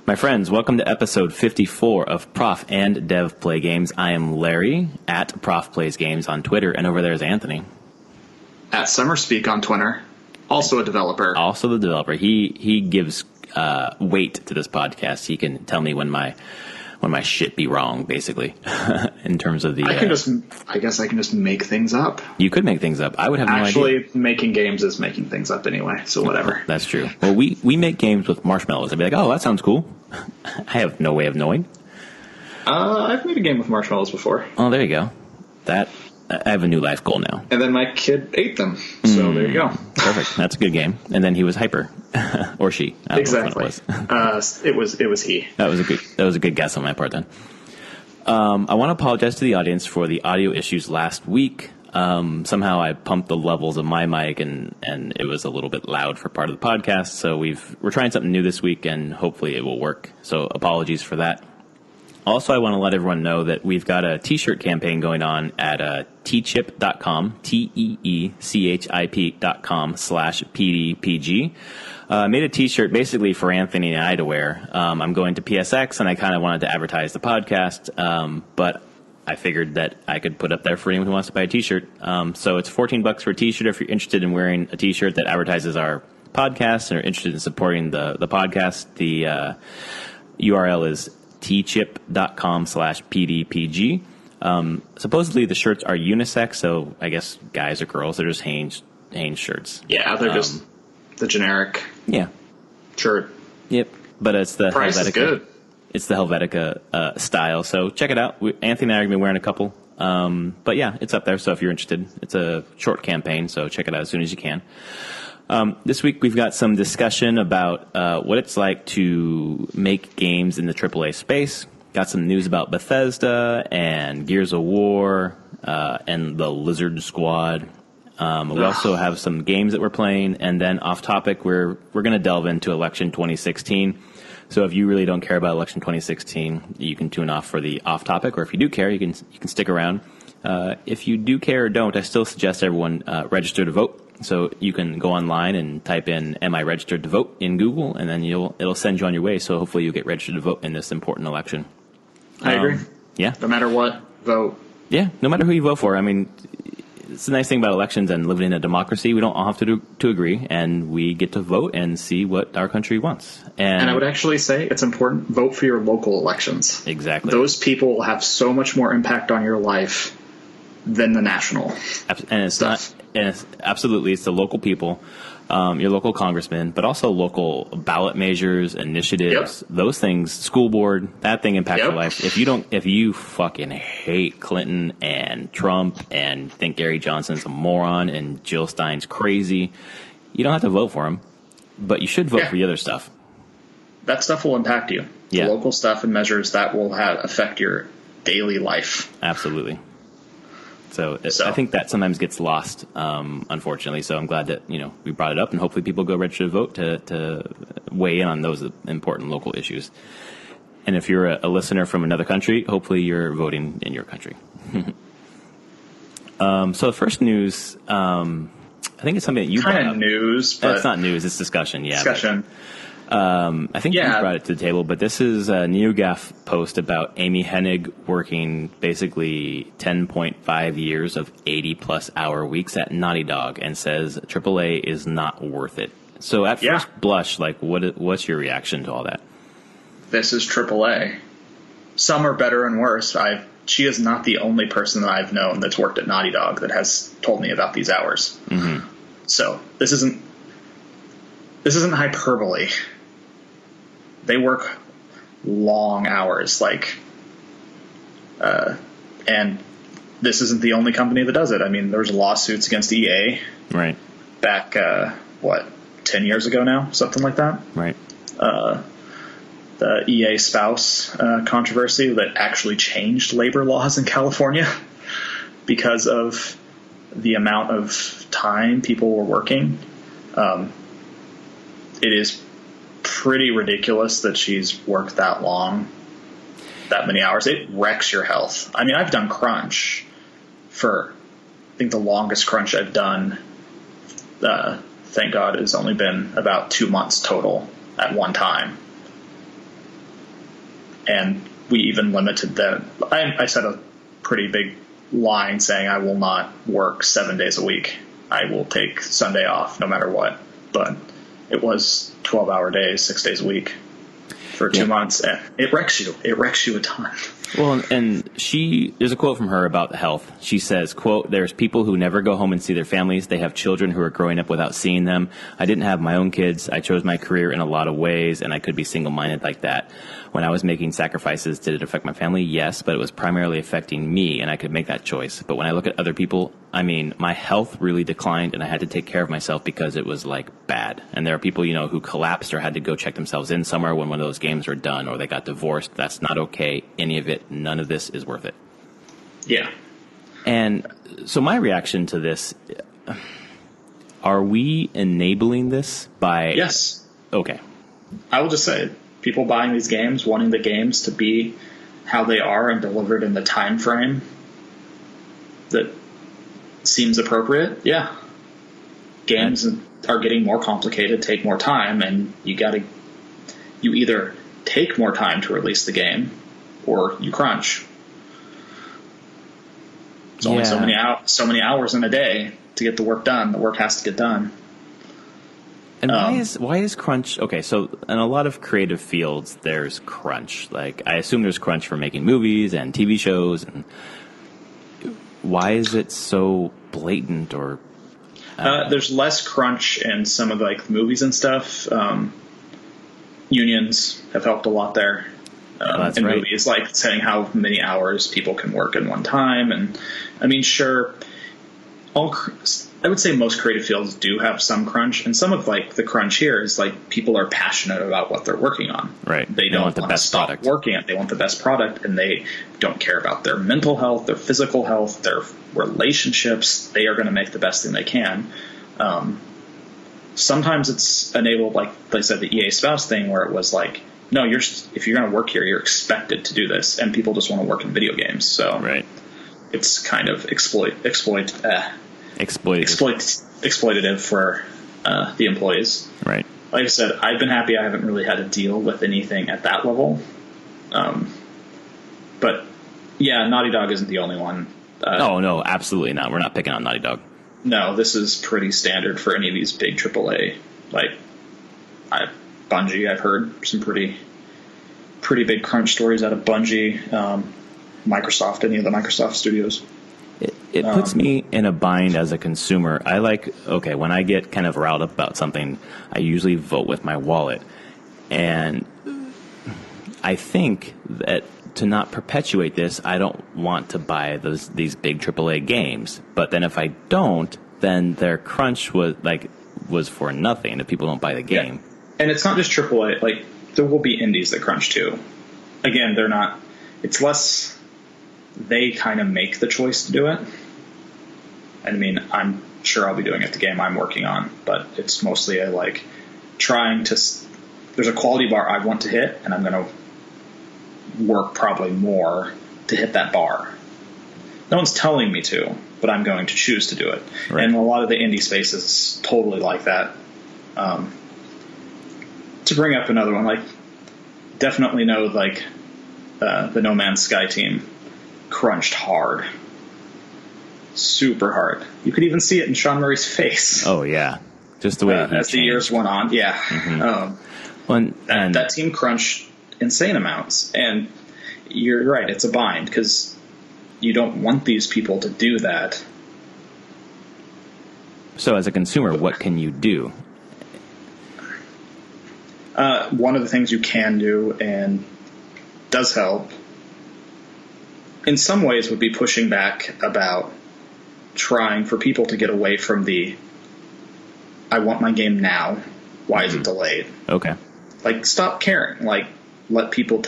My friends, welcome to episode 54 of Prof and Dev Play Games. I am Larry at Prof Plays Games on Twitter, and over there is Anthony. At Summerspeak on Twitter, also a developer. Also the developer. He gives weight to this podcast. He can tell me when my shit be wrong, basically, in terms of the... I guess I can just make things up. You could make things up. I would have no idea. Actually, making games is making things up anyway, so whatever. That's true. Well, we make games with marshmallows. I'd be like, oh, that sounds cool. I have no way of knowing. I've made a game with marshmallows before. Oh, there you go. I have a new life goal now. And then my kid ate them, so there you go. Perfect. That's a good game. And then he was hyper, or she. I don't exactly. know what it was he. That was a good guess on my part then. I want to apologize to the audience for the audio issues last week. Somehow I pumped the levels of my mic and it was a little bit loud for part of the podcast. So we're trying something new this week and hopefully it will work. So apologies for that. Also, I want to let everyone know that we've got a t-shirt campaign going on at teechip.com, teechip.com/PDPG. Made a t-shirt basically for Anthony and I to wear. I'm going to PSX and I kind of wanted to advertise the podcast, but I figured that I could put up there for anyone who wants to buy a t-shirt. So it's $14 for a t-shirt if you're interested in wearing a t-shirt that advertises our podcast and are interested in supporting the podcast. The URL is teechip.com/PDPG. Supposedly the shirts are unisex, so I guess guys or girls, they're just Hanes shirts. Yeah, they're just the generic shirt. Yep, but it's the price Helvetica. Is good. It's the Helvetica style, so check it out. Anthony and I are going to be wearing a couple. But yeah, it's up there, so if you're interested. It's a short campaign, so check it out as soon as you can. This week we've got some discussion about what it's like to make games in the AAA space. Got some news about Bethesda and Gears of War and the Lizard Squad. We also have some games that we're playing, and then off topic we're going to delve into Election 2016. So if you really don't care about Election 2016, you can tune off for the off topic, or if you do care, you can stick around. If you do care or don't, I still suggest everyone register to vote. So you can go online and type in "Am I registered to vote?" in Google, and then it'll send you on your way. So hopefully you'll get registered to vote in this important election. I agree. Yeah. No matter what, vote. Yeah, no matter who you vote for. I mean, it's the nice thing about elections and living in a democracy. We don't all have to agree, and we get to vote and see what our country wants. And I would actually say it's important, vote for your local elections. Exactly. Those people will have so much more impact on your life than the national and it's stuff. Absolutely, it's the local people, your local congressman, but also local ballot measures, initiatives, those things, school board, that thing impacts your life. If you fucking hate Clinton and Trump and think Gary Johnson's a moron and Jill Stein's crazy, you don't have to vote for him, but you should vote for the other stuff. That stuff will impact you. Yeah. The local stuff and measures that will affect your daily life. Absolutely. So I think that sometimes gets lost, unfortunately. So I'm glad that we brought it up, and hopefully people go register to vote to weigh in on those important local issues. And if you're a listener from another country, hopefully you're voting in your country. So the first news, I think it's something that you brought up. Kind of news, but it's not news; it's discussion. Yeah, discussion. I think you brought it to the table, but this is a NeoGAF post about Amy Hennig working basically 10.5 years of 80-plus hour weeks at Naughty Dog and says AAA is not worth it. So at first blush, what's your reaction to all that? This is AAA. Some are better and worse. She is not the only person that I've known that's worked at Naughty Dog that has told me about these hours. Mm-hmm. So this isn't hyperbole. They work long hours, and this isn't the only company that does it. I mean, there's lawsuits against EA, right? Back 10 years ago now, something like that, right? The EA spouse controversy that actually changed labor laws in California because of the amount of time people were working. It is pretty ridiculous that she's worked that long, that many hours. It wrecks your health. I mean, I've done crunch for, I think the longest crunch I've done, thank God, has only been about 2 months total at one time. And we even limited that. I set a pretty big line saying I will not work 7 days a week. I will take Sunday off no matter what. But it was 12-hour days, 6 days a week for 2 months. And it wrecks you. It wrecks you a ton. Well, and there's a quote from her about health. She says, quote, "There's people who never go home and see their families. They have children who are growing up without seeing them. I didn't have my own kids. I chose my career in a lot of ways, and I could be single-minded like that. When I was making sacrifices, did it affect my family? Yes, but it was primarily affecting me, and I could make that choice. But when I look at other people, I mean, my health really declined, and I had to take care of myself because it was, like, bad. And there are people, who collapsed or had to go check themselves in somewhere when one of those games were done, or they got divorced. That's not okay. Any of it, none of this is worth it." Yeah. And so my reaction to this, are we enabling this by... Yes. Okay. I will just say, people buying these games, wanting the games to be how they are and delivered in the time frame that seems appropriate. Yeah. Games are getting more complicated, take more time, and you either take more time to release the game or you crunch. It's only so many hours in a day to get the work done. The work has to get done. And why is crunch? Okay, so in a lot of creative fields, there's crunch. Like, I assume there's crunch for making movies and TV shows. And why is it so blatant? Or there's less crunch in some of movies and stuff. Unions have helped a lot there. In right. Movies, like saying how many hours people can work in one time. And I mean, sure, I would say most creative fields do have some crunch, and some of the crunch here is people are passionate about what they're working on. Right. They don't want to stop working it. They want the best product, and they don't care about their mental health, their physical health, their relationships. They are going to make the best thing they can. Sometimes it's enabled, like I said, the EA Spouse thing, where it was no, if you're going to work here, you're expected to do this, and people just want to work in video games. So right. It's kind of exploitative for the employees. Right. Like I said, I've been happy I haven't really had to deal with anything at that level. But yeah, Naughty Dog isn't the only one. No, absolutely not. We're not picking on Naughty Dog. No, this is pretty standard for any of these big AAA. Bungie, I've heard some pretty big crunch stories out of Bungie, Microsoft, any of the Microsoft studios. It puts me in a bind as a consumer. When I get kind of riled up about something, I usually vote with my wallet. And I think that to not perpetuate this, I don't want to buy these big AAA games. But then if I don't, then their crunch was for nothing if people don't buy the game. Yeah. And it's not just AAA. There will be indies that crunch too. Again, they're not. It's less. They kind of make the choice to do it. I mean, I'm sure I'll be doing it the game I'm working on, but it's mostly trying to. There's a quality bar I want to hit, and I'm going to work probably more to hit that bar. No one's telling me to, but I'm going to choose to do it. Right. And a lot of the indie space is totally like that. To bring up another one, definitely know the No Man's Sky team crunched hard, super hard. You could even see it in Sean Murray's face. Oh yeah, just the way as the years went on. Yeah, that team crunched insane amounts, and you're right. It's a bind because you don't want these people to do that. So, as a consumer, what can you do? One of the things you can do and does help in some ways would be pushing back about trying for people to get away from I want my game now. Why is it delayed? Okay. Stop caring. Let people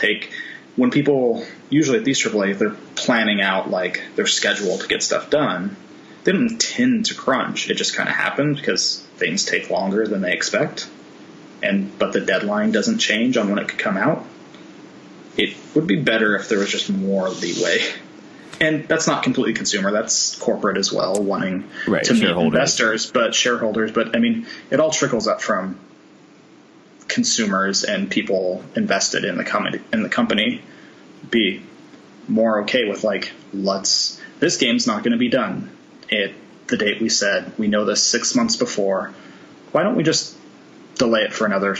when people, usually at these AAA, if they're planning out their schedule to get stuff done, they don't intend to crunch. It just kind of happens because things take longer than they expect. But the deadline doesn't change on when it could come out. It would be better if there was just more leeway. And that's not completely consumer. That's corporate as well, wanting to meet investors, shareholders. But I mean, it all trickles up from consumers and people invested in the company. be more okay with, like, this game's not going to be done at the date we said. We know this 6 months before. Why don't we just delay it for another,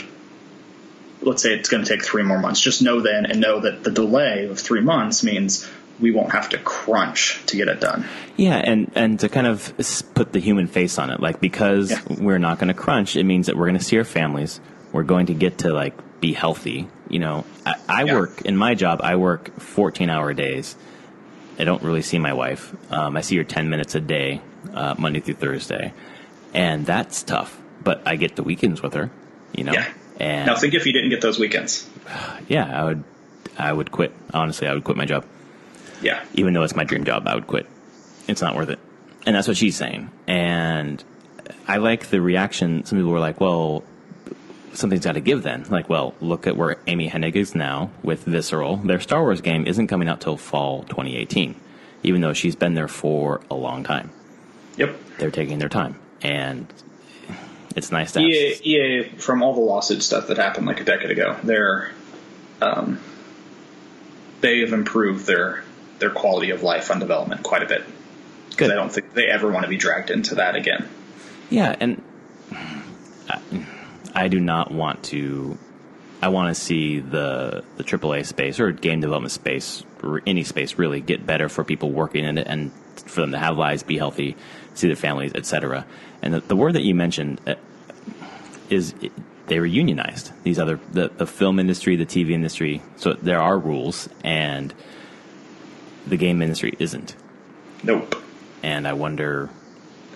let's say it's going to take 3 more months. Just know then, and know that the delay of 3 months means we won't have to crunch to get it done. Yeah, and to kind of put the human face on it, like, because we're not going to crunch, it means that we're going to see our families. We're going to get to, like, be healthy. You know, I work, in my job, I work 14-hour days. I don't really see my wife. I see her 10 minutes a day, Monday through Thursday. And that's tough. But I get the weekends with her, you know. Yeah. And now think if you didn't get those weekends. Yeah, I would quit. Honestly, I would quit my job. Yeah. Even though it's my dream job, I would quit. It's not worth it. And that's what she's saying. And I like the reaction. Some people were like, well, something's got to give then. Like, well, look at where Amy Hennig is now with Visceral. Their Star Wars game isn't coming out till fall 2018, even though she's been there for a long time. Yep. They're taking their time. And it's nice to have... EA, from all the lawsuit stuff that happened like a decade ago, they have improved their quality of life on development quite a bit. Because I don't think they ever want to be dragged into that again. Yeah, and I do not want to... I want to see the AAA space or game development space, or any space really, get better for people working in it and for them to have lives, be healthy, see their families, etc. And the word that you mentioned is they were unionized. These other the film industry, the TV industry. So there are rules, and the game industry isn't. Nope. And I wonder.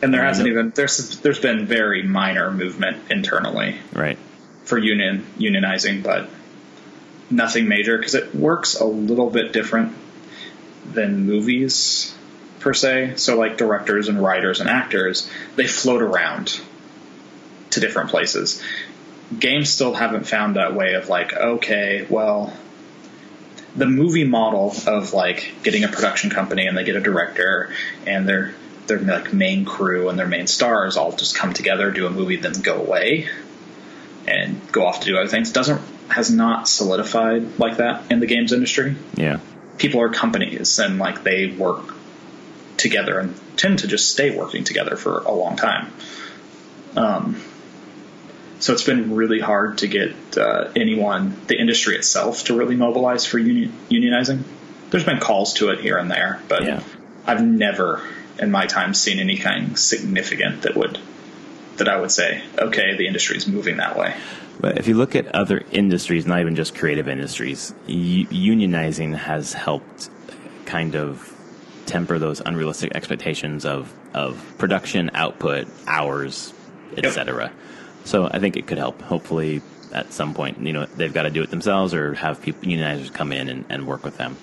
And there hasn't even there's been very minor movement internally, right, for unionizing, but nothing major because it works a little bit different than movies per se. So like directors and writers and actors, they float around to different places. Games still haven't found that way of like, okay, well, the movie model of like getting a production company and they get a director and their like main crew and their main stars all just come together, do a movie, then go away and go off to do other things has not solidified like that in the games industry. Yeah. People are companies and like they work together and tend to just stay working together for a long time. So it's been really hard to get anyone, the industry itself, to really mobilize for unionizing. There's been calls to it here and there, but I've never in my time seen anything significant that I would say, okay, the industry is moving that way. But if you look at other industries, not even just creative industries, unionizing has helped kind of temper those unrealistic expectations of production, output, hours, etc. So I think it could help. Hopefully, at some point, they've got to do it themselves or have unionizers come in and work with them.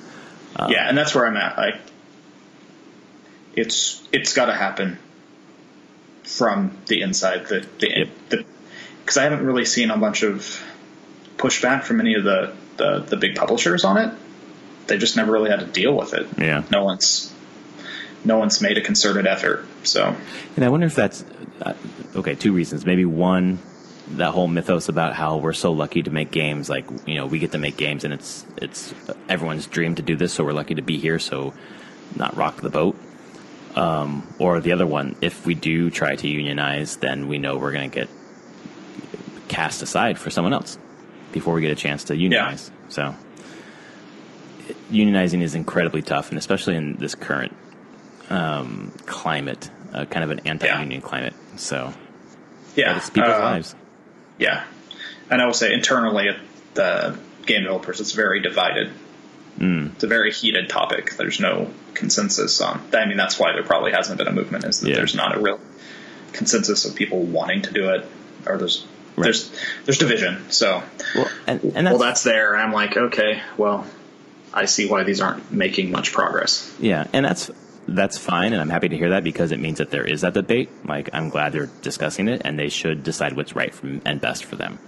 And that's where I'm at. Like, it's got to happen from the inside. Because I haven't really seen a bunch of pushback from any of the big publishers on it. They just never really had to deal with it. Yeah, no one's made a concerted effort. So, and I wonder if that's two reasons. Maybe one, that whole mythos about how we're so lucky to make games. Like, we get to make games, and it's everyone's dream to do this. So we're lucky to be here. So not rock the boat. Or the other one, if we do try to unionize, then we know we're going to get cast aside for someone else before we get a chance to unionize. Yeah. So unionizing is incredibly tough, and especially in this current climate, kind of an anti-union climate. So it's people's lives. Yeah. And I will say internally at the game developers, it's very divided. It's a very heated topic. There's no consensus on. I mean, that's why there probably hasn't been a movement. Is that there's not a real consensus of people wanting to do it, or there's division. So, that's there. And I'm like, okay, well, I see why these aren't making much progress. Yeah, and that's fine, and I'm happy to hear that because it means that there is that debate. Like, I'm glad they're discussing it, and they should decide what's right and best for them.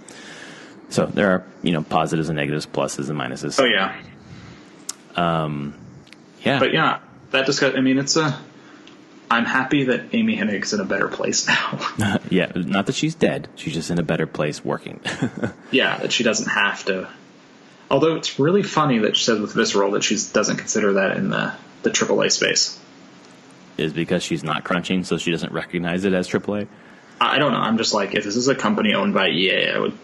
So there are positives and negatives, pluses and minuses. Oh yeah. But yeah, that discussion. I mean, I'm happy that Amy Hennig's in a better place now. Yeah, not that she's dead; she's just in a better place working. Yeah, that she doesn't have to. Although it's really funny that she says with Visceral that she doesn't consider that in the AAA space. Is because she's not crunching, so she doesn't recognize it as AAA? I don't know. I'm just like, if this is a company owned by EA, I would,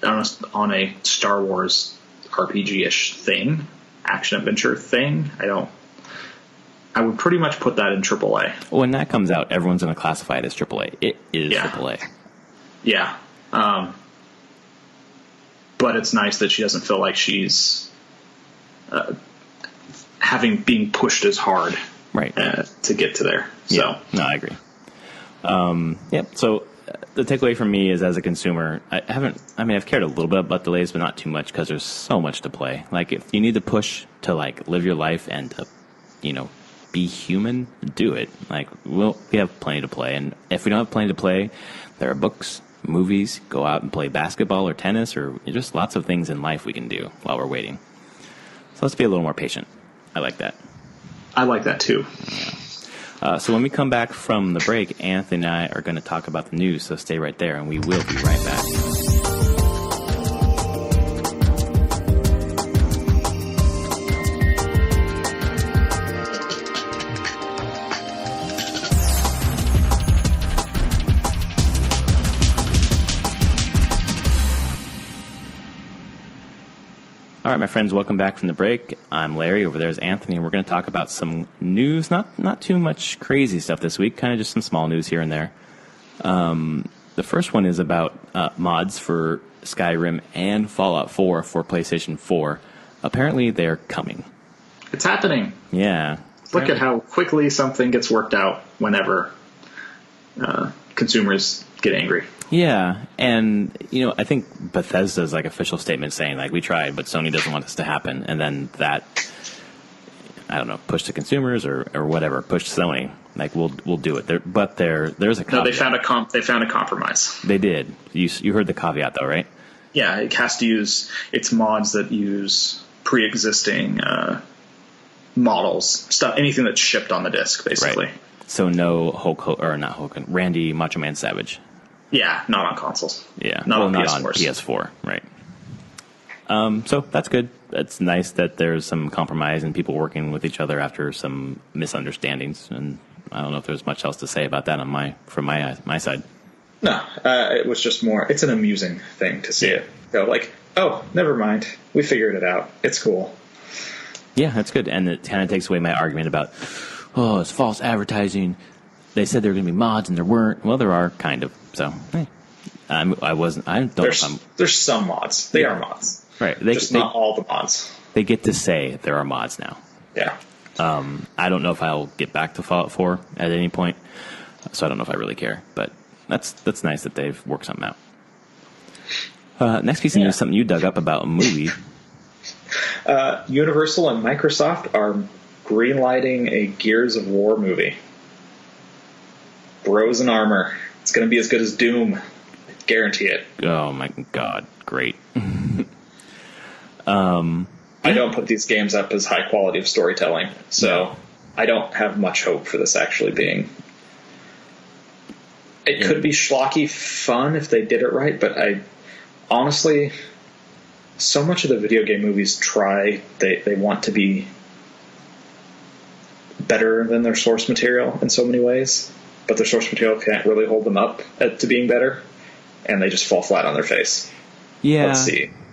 on a Star Wars RPG-ish thing, action-adventure thing, I would pretty much put that in AAA. When that comes out, everyone's going to classify it as AAA. It is AAA. Yeah. But it's nice that she doesn't feel like she's being pushed as hard to get to there. So no, I agree. So the takeaway from me is, as a consumer, I've cared a little bit about delays, but not too much, because there's so much to play. Like, if you need to push to like live your life and to, be human, do it. Like, we have plenty to play, and if we don't have plenty to play, there are books, movies, go out and play basketball or tennis, or just lots of things in life we can do while we're waiting. So let's be a little more patient. I like that. I like that too. Yeah. So when we come back from the break, Anthony and I are going to talk about the news, so stay right there, and we will be right back. All right, my friends, welcome back from the break. I'm Larry. Over there is Anthony, and we're going to talk about some news. Not too much crazy stuff this week, kind of just some small news here and there. The first one is about mods for Skyrim and Fallout 4 for PlayStation 4. Apparently, they're coming. It's happening. Yeah. Look at how quickly something gets worked out whenever consumers get angry. Yeah, and, I think Bethesda's official statement saying, we tried, but Sony doesn't want this to happen. And then that, I don't know, push to consumers or whatever, push to Sony. We'll do it. There's a caveat. No, they found a compromise. They did. You heard the caveat, though, right? Yeah, it has to use its mods that use pre-existing models, stuff, anything that's shipped on the disc, basically. Right. So no Randy Macho Man Savage. Yeah, not on consoles. Yeah, not on PS4, right. So that's good. It's nice that there's some compromise and people working with each other after some misunderstandings. And I don't know if there's much else to say about that from my side. No, it was just more. It's an amusing thing to see it go oh, never mind, we figured it out. It's cool. Yeah, that's good, and it kind of takes away my argument about it's false advertising. They said there were going to be mods and there weren't. Well, there are, kind of. So, hey. There's some mods. They are mods. Right. Not all the mods. They get to say there are mods now. Yeah. I don't know if I'll get back to Fallout 4 at any point, so I don't know if I really care. But that's nice that they've worked something out. Next piece of news, something you dug up about a movie. Universal and Microsoft are greenlighting a Gears of War movie. Bros in armor. It's going to be as good as Doom. I guarantee it. Oh my God. Great. I don't put these games up as high quality of storytelling, so I don't have much hope for this actually being... It could be schlocky fun if they did it right, but honestly, so much of the video game movies they want to be better than their source material in so many ways, but their source material can't really hold them up to being better, and they just fall flat on their face. Yeah.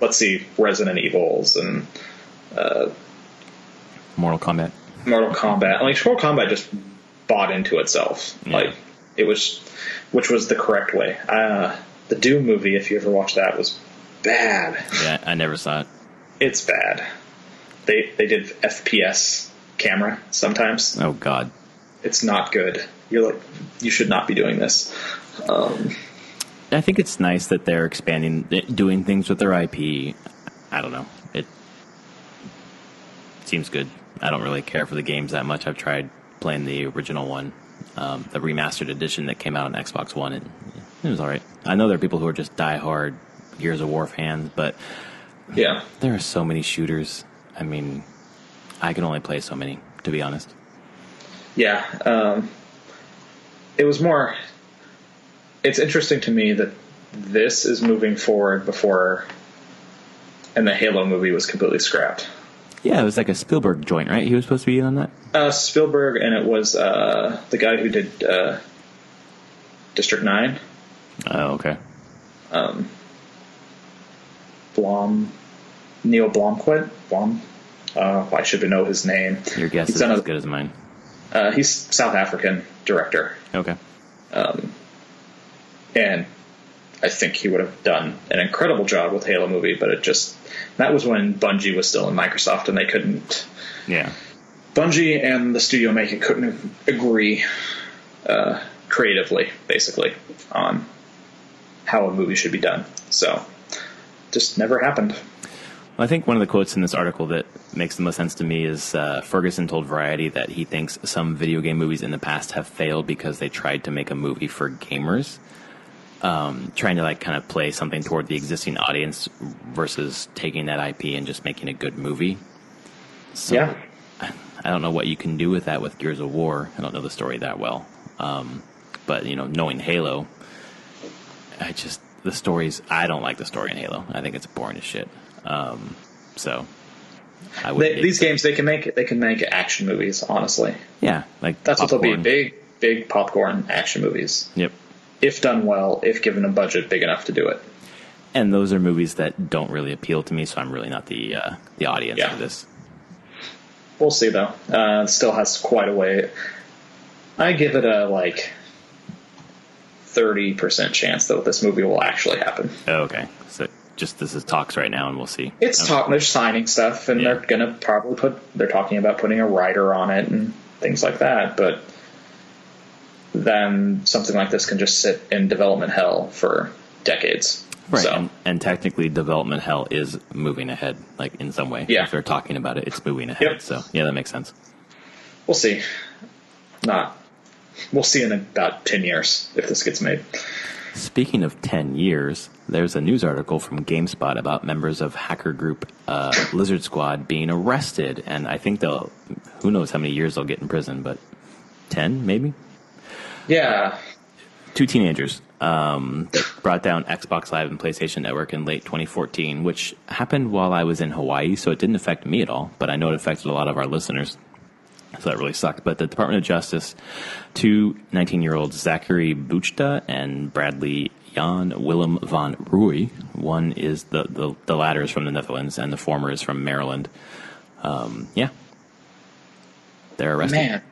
Let's see Resident Evils and Mortal Kombat. Mortal Kombat just bought into itself. Yeah. Which was the correct way. The Doom movie, if you ever watched that, was bad. Yeah, I never saw it. It's bad. They did FPS camera sometimes. Oh God. It's not good. You're you should not be doing this. I think it's nice that they're expanding, doing things with their IP. I don't know. It seems good. I don't really care for the games that much. I've tried playing the original one, the remastered edition that came out on Xbox One. It was all right. I know there are people who are just diehard Gears of War fans, but yeah, there are so many shooters. I mean, I can only play so many, to be honest. Yeah. It was more... It's interesting to me that this is moving forward before and the Halo movie was completely scrapped. Yeah, it was like a Spielberg joint, right? He was supposed to be on that? Spielberg, and it was the guy who did District 9. Oh, okay. Neil Blomquist. I should know his name. Your guess is as good as mine. He's South African director. Okay. And I think he would have done an incredible job with Halo movie, but that was when Bungie was still in Microsoft, and they couldn't. Yeah. Bungie and the studio making couldn't agree creatively, basically, on how a movie should be done. So, just never happened. Well, I think one of the quotes in this article that makes the most sense to me is Ferguson told Variety that he thinks some video game movies in the past have failed because they tried to make a movie for gamers, trying to kind of play something toward the existing audience versus taking that IP and just making a good movie. So, yeah. I don't know what you can do with that with Gears of War. I don't know the story that well. But, knowing Halo, I don't like the story in Halo. I think it's boring as shit. So I would. These games, they can make action movies, honestly. Yeah. That's what they'll be. Big popcorn action movies. Yep. If done well, if given a budget big enough to do it. And those are movies that don't really appeal to me, so I'm really not the audience for this. We'll see, though. It still has quite a way. I give it a 30% chance that this movie will actually happen. Oh, okay. So this is talks right now, and we'll see. It's talk. They're signing stuff, and they're gonna probably they're talking about putting a writer on it and things like that. But then something like this can just sit in development hell for decades. Right, so. and technically development hell is moving ahead, in some way. Yeah. If they're talking about it, it's moving ahead. Yep. So, yeah, that makes sense. We'll see. We'll see in about 10 years if this gets made. Speaking of 10 years, there's a news article from GameSpot about members of hacker group Lizard Squad being arrested. And I think who knows how many years they'll get in prison, but 10 maybe? Yeah. 2 teenagers brought down Xbox Live and PlayStation Network in late 2014, which happened while I was in Hawaii, so it didn't affect me at all, but I know it affected a lot of our listeners. So that really sucked. But the Department of Justice, 2 19-year-olds, Zachary Buchta and Bradley Jan Willem van Rooij. One is the latter is from the Netherlands, and the former is from Maryland. They're arrested. Man.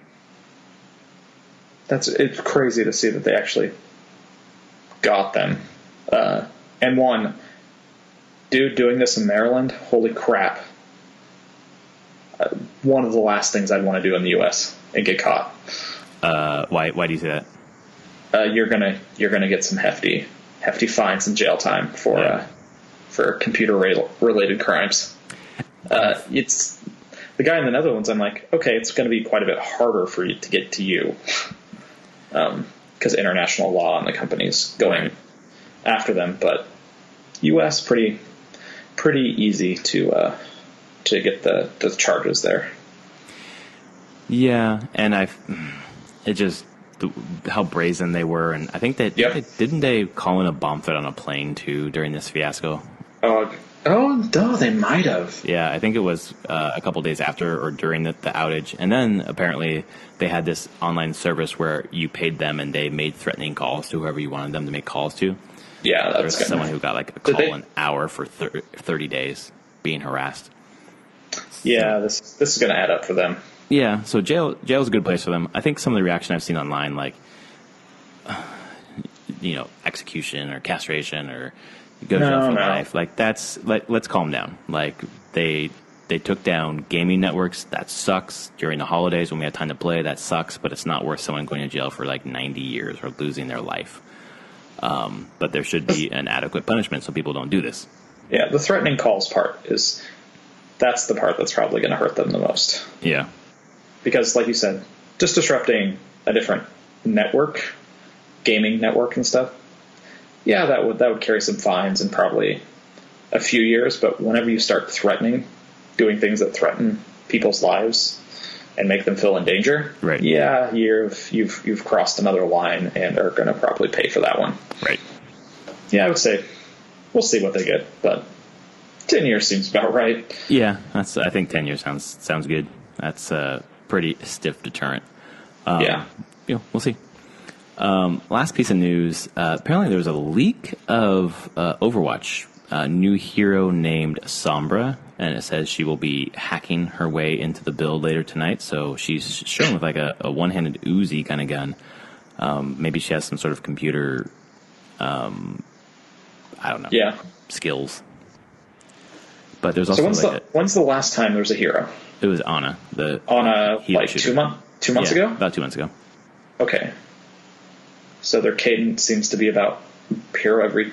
It's crazy to see that they actually got them. And one dude doing this in Maryland, holy crap. One of the last things I'd want to do in the U.S. and get caught. Why do you say that? You're gonna get some hefty fines and jail time for computer related crimes. It's the guy in the Netherlands. I'm like, okay, it's going to be quite a bit harder for you to get to you. Because international law and the companies going after them, but U.S. pretty easy to get the charges there. Yeah, and how brazen they were, and I think that didn't they call in a bomb threat on a plane too during this fiasco? Oh no, they might have. Yeah, I think it was a couple days after or during the outage, and then apparently they had this online service where you paid them and they made threatening calls to whoever you wanted them to make calls to. Yeah, there was someone who got a call an hour for 30 days being harassed. Yeah, this is going to add up for them. Yeah, so jail is a good place for them. I think some of the reaction I've seen online, execution or castration or go to jail for life, let's calm down. They took down gaming networks. That sucks. During the holidays when we had time to play, that sucks. But it's not worth someone going to jail for 90 years or losing their life. But there should be an adequate punishment so people don't do this. Yeah, the threatening calls part that's the part that's probably going to hurt them the most. Yeah. Because, like you said, just disrupting a different network, gaming network and stuff, yeah, that would carry some fines and probably a few years. But whenever you start doing things that threaten people's lives and make them feel in danger, right? Yeah, you've crossed another line and are going to probably pay for that one. Right. Yeah, I would say we'll see what they get, but 10 years seems about right. Yeah, I think 10 years sounds good. That's a pretty stiff deterrent. Yeah. We'll see. Last piece of news. Apparently there was a leak of Overwatch, a new hero named Sombra, and it says she will be hacking her way into the build later tonight. So she's shown with like a one-handed Uzi kind of gun. Maybe she has some sort of computer, I don't know, skills. But there's also when's the last time there was a hero? It was Ana. Like 2 months ago? About 2 months ago. Okay. So their cadence seems to be about hero every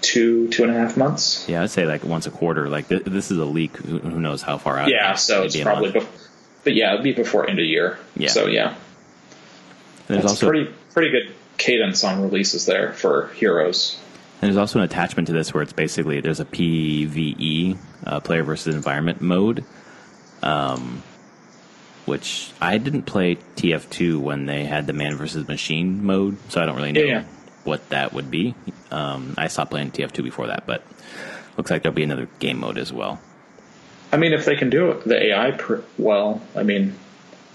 2.5 months. Yeah, I'd say like once a quarter. Like this is a leak. Who knows how far out? Yeah, so it's probably, but yeah, it'd be before end of year. Yeah. So yeah, there's also pretty good cadence on releases there for heroes. And there's also an attachment to this where it's basically there's a PvE, player versus environment mode, which I didn't play TF2 when they had the man versus machine mode, so I don't really know what that would be. I stopped playing TF2 before that, but looks like there'll be another game mode as well. I mean, if they can do it, the AI well, I mean,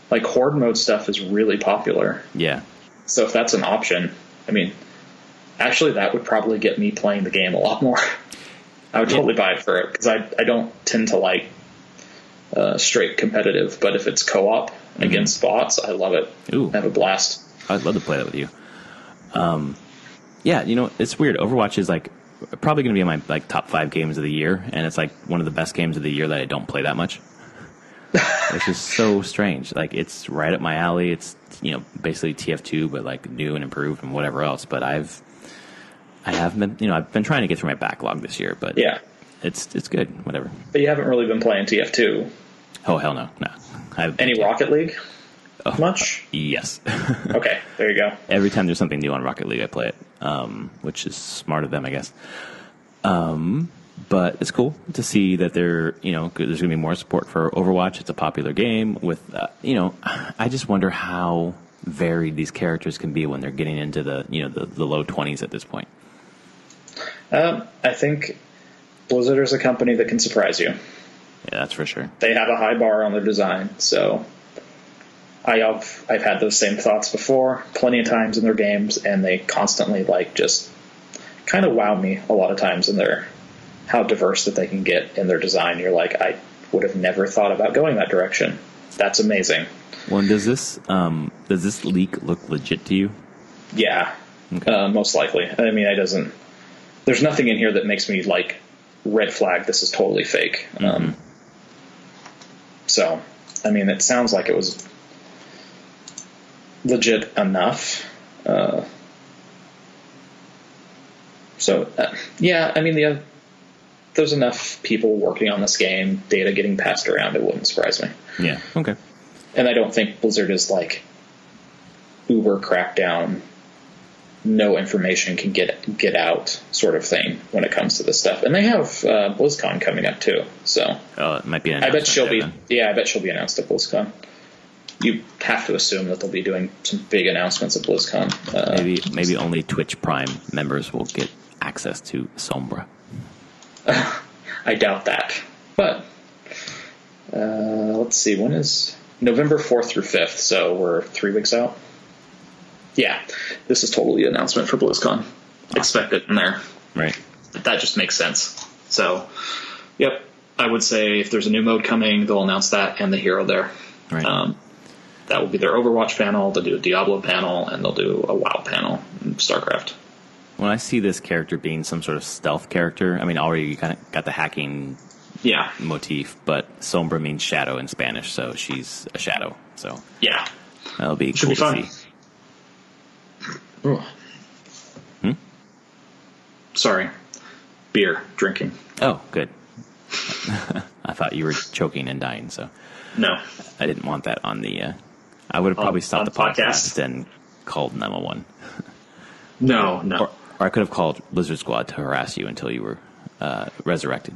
like horde mode stuff is really popular. Yeah. So if that's an option, I mean, actually that would probably get me playing the game a lot more. I would totally buy it for it, because I don't tend to like straight competitive, but if it's co-op against bots, I love it. Ooh. I have a blast. I'd love to play that with you. Yeah, it's weird. Overwatch is like probably going to be in my like top 5 games of the year, and it's like one of the best games of the year that I don't play that much. Which is so strange. Like it's right up my alley. It's basically TF2, but like new and improved and whatever else. But I've been trying to get through my backlog this year, but yeah, it's good. Whatever. But you haven't really been playing TF2. Oh hell no. Any Rocket League? Much? Yes. Okay, there you go. Every time there's something new on Rocket League, I play it, which is smart of them, I guess. But it's cool to see that there's going to be more support for Overwatch. It's a popular game with, I just wonder how varied these characters can be when they're getting into the low 20s at this point. I think Blizzard is a company that can surprise you. Yeah, that's for sure. They have a high bar on their design, so I've had those same thoughts before, plenty of times in their games, and they constantly just kind of wow me a lot of times in how diverse that they can get in their design. You're like, I would have never thought about going that direction. That's amazing. Well, does this leak look legit to you? Yeah, okay. Most likely. I mean, there's nothing in here that makes me red flag. This is totally fake. Mm-hmm. So, I mean, it sounds like it was legit enough. Yeah, I mean, there's enough people working on this game, data getting passed around, it wouldn't surprise me. Yeah, okay. And I don't think Blizzard is uber crackdown, no information can get out sort of thing when it comes to this stuff. And they have BlizzCon coming up too, so it might be an announcement. I bet she'll be announced at BlizzCon. You have to assume that they'll be doing some big announcements at BlizzCon. Maybe only Twitch Prime members will get access to Sombra. I doubt that. But let's see, when is November 4th through 5th, so we're 3 weeks out. Yeah, this is totally an announcement for BlizzCon. Awesome. Expect it in there. Right. That just makes sense. So, yep, I would say if there's a new mode coming, they'll announce that and the hero there. Right. That will be their Overwatch panel. They'll do a Diablo panel, and they'll do a WoW panel in StarCraft. When I see this character being some sort of stealth character, I mean, already you kind of got the hacking motif, but Sombra means shadow in Spanish, so she's a shadow. So yeah, that'll be cool to see. Sorry. Beer. Drinking. Oh, good. I thought you were choking and dying, so no. I didn't want that on the... I would have probably stopped the podcast and called 911. No. Or I could have called Blizzard Squad to harass you until you were resurrected.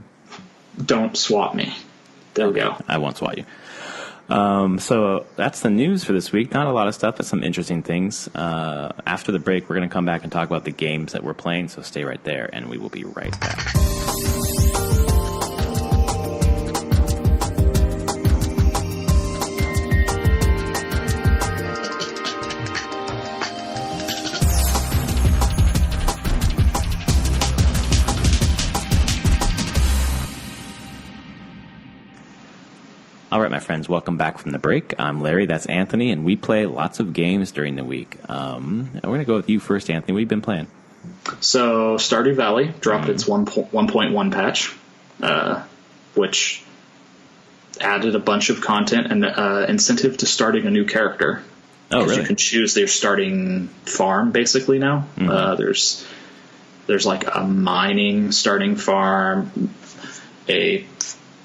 Don't swap me. There we go. I won't swat you. So that's the news for this week. Not a lot of stuff, but some interesting things. After the break, we're going to come back and talk about the games that we're playing, so stay right there, and we will be right back. All right, my friends, welcome back from the break. I'm Larry, that's Anthony, and we play lots of games during the week. We're going to go with you first, Anthony. What have you been playing? So Stardew Valley dropped its 1.1 patch, which added a bunch of content and incentive to starting a new character. Oh, really? You can choose their starting farm, basically, now. There's like a mining starting farm, a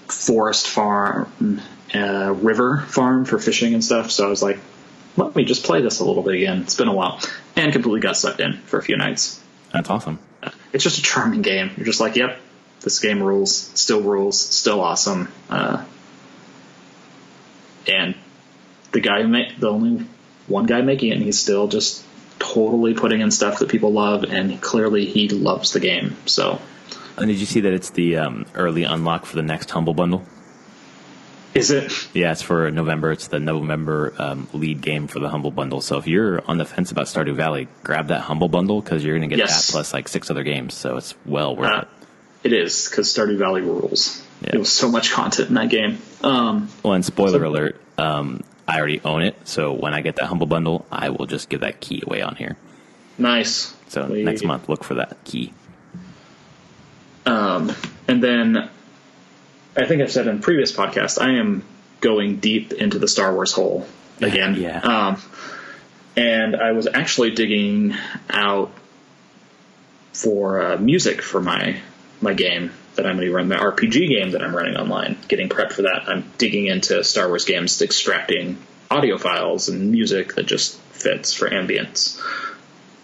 forest farm, a river farm for fishing and stuff. So I was like, let me just play this a little bit again. It's been a while. And completely got sucked in for a few nights. That's awesome. It's just a charming game. You're just like, yep, this game rules, still awesome. And the only one guy making it, and he's still just totally putting in stuff that people love, and clearly he loves the game. So, and did you see that it's the early unlock for the next Humble Bundle? Is it? Yeah, it's for November. It's the November lead game for the Humble Bundle. So if you're on the fence about Stardew Valley, grab that Humble Bundle because you're going to get that plus like 6 other games. So it's well worth it. It is, because Stardew Valley rules. Yeah. It was so much content in that game. Well, and spoiler alert, I already own it. So when I get that Humble Bundle, I will just give that key away on here. Nice. So next month, look for that key. And then I think I've said in previous podcasts, I am going deep into the Star Wars hole again. Yeah. And I was actually digging out for music for my game that I'm going to run, my RPG game that I'm running online, getting prepped for that. I'm digging into Star Wars games, extracting audio files and music that just fits for ambience.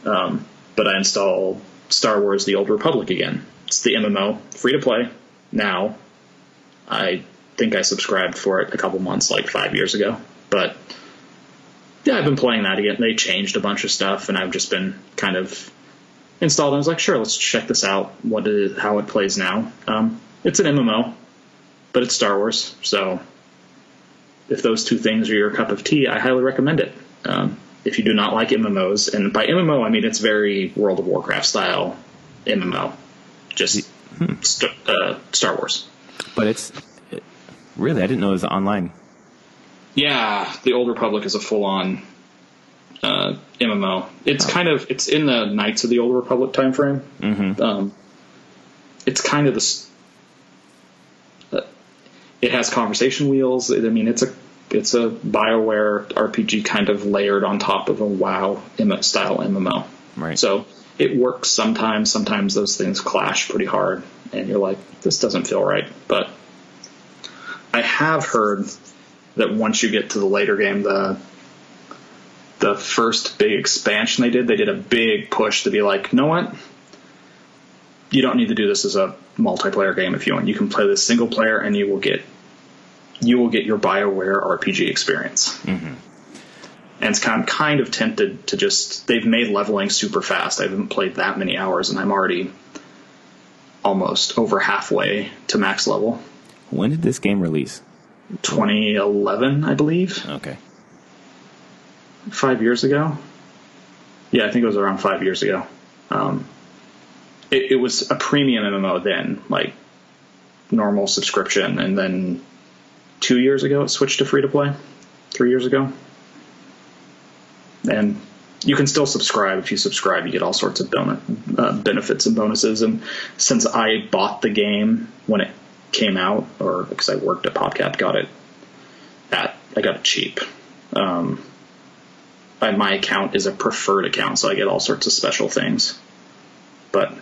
But I installed Star Wars The Old Republic again. It's the MMO, free to play now. I think I subscribed for it a couple months, like 5 years ago. But yeah, I've been playing that again. They changed a bunch of stuff, and I've just been kind of installed. I was like, sure, let's check this out. How it plays now. It's an MMO, but it's Star Wars. So if those two things are your cup of tea, I highly recommend it. If you do not like MMOs, and by MMO I mean it's very World of Warcraft style MMO, just Star Wars. But really, I didn't know it was online. Yeah, the Old Republic is a full-on MMO. It's in the Knights of the Old Republic time frame. Mm-hmm. It's kind of it has conversation wheels. I mean, it's a BioWare RPG kind of layered on top of a WoW style MMO. Right. So it works sometimes. Sometimes those things clash pretty hard, and you're like, this doesn't feel right. But I have heard that once you get to the later game, the first big expansion they did a big push to be like, you know what? You don't need to do this as a multiplayer game if you want. You can play this single player, and you will get your BioWare RPG experience. Mm-hmm. And it's kind of tempted to they've made leveling super fast. I haven't played that many hours, and I'm already almost over halfway to max level. When did this game release? 2011, I believe. Okay. 5 years ago. Yeah, I think it was around 5 years ago. It was a premium MMO then, like normal subscription, and then 2 years ago it switched to free to play. 3 years ago. And you can still subscribe. If you subscribe, you get all sorts of benefits and bonuses. And since I bought the game when it came out, or because I worked at PopCap, I got it cheap. My account is a preferred account, so I get all sorts of special things. But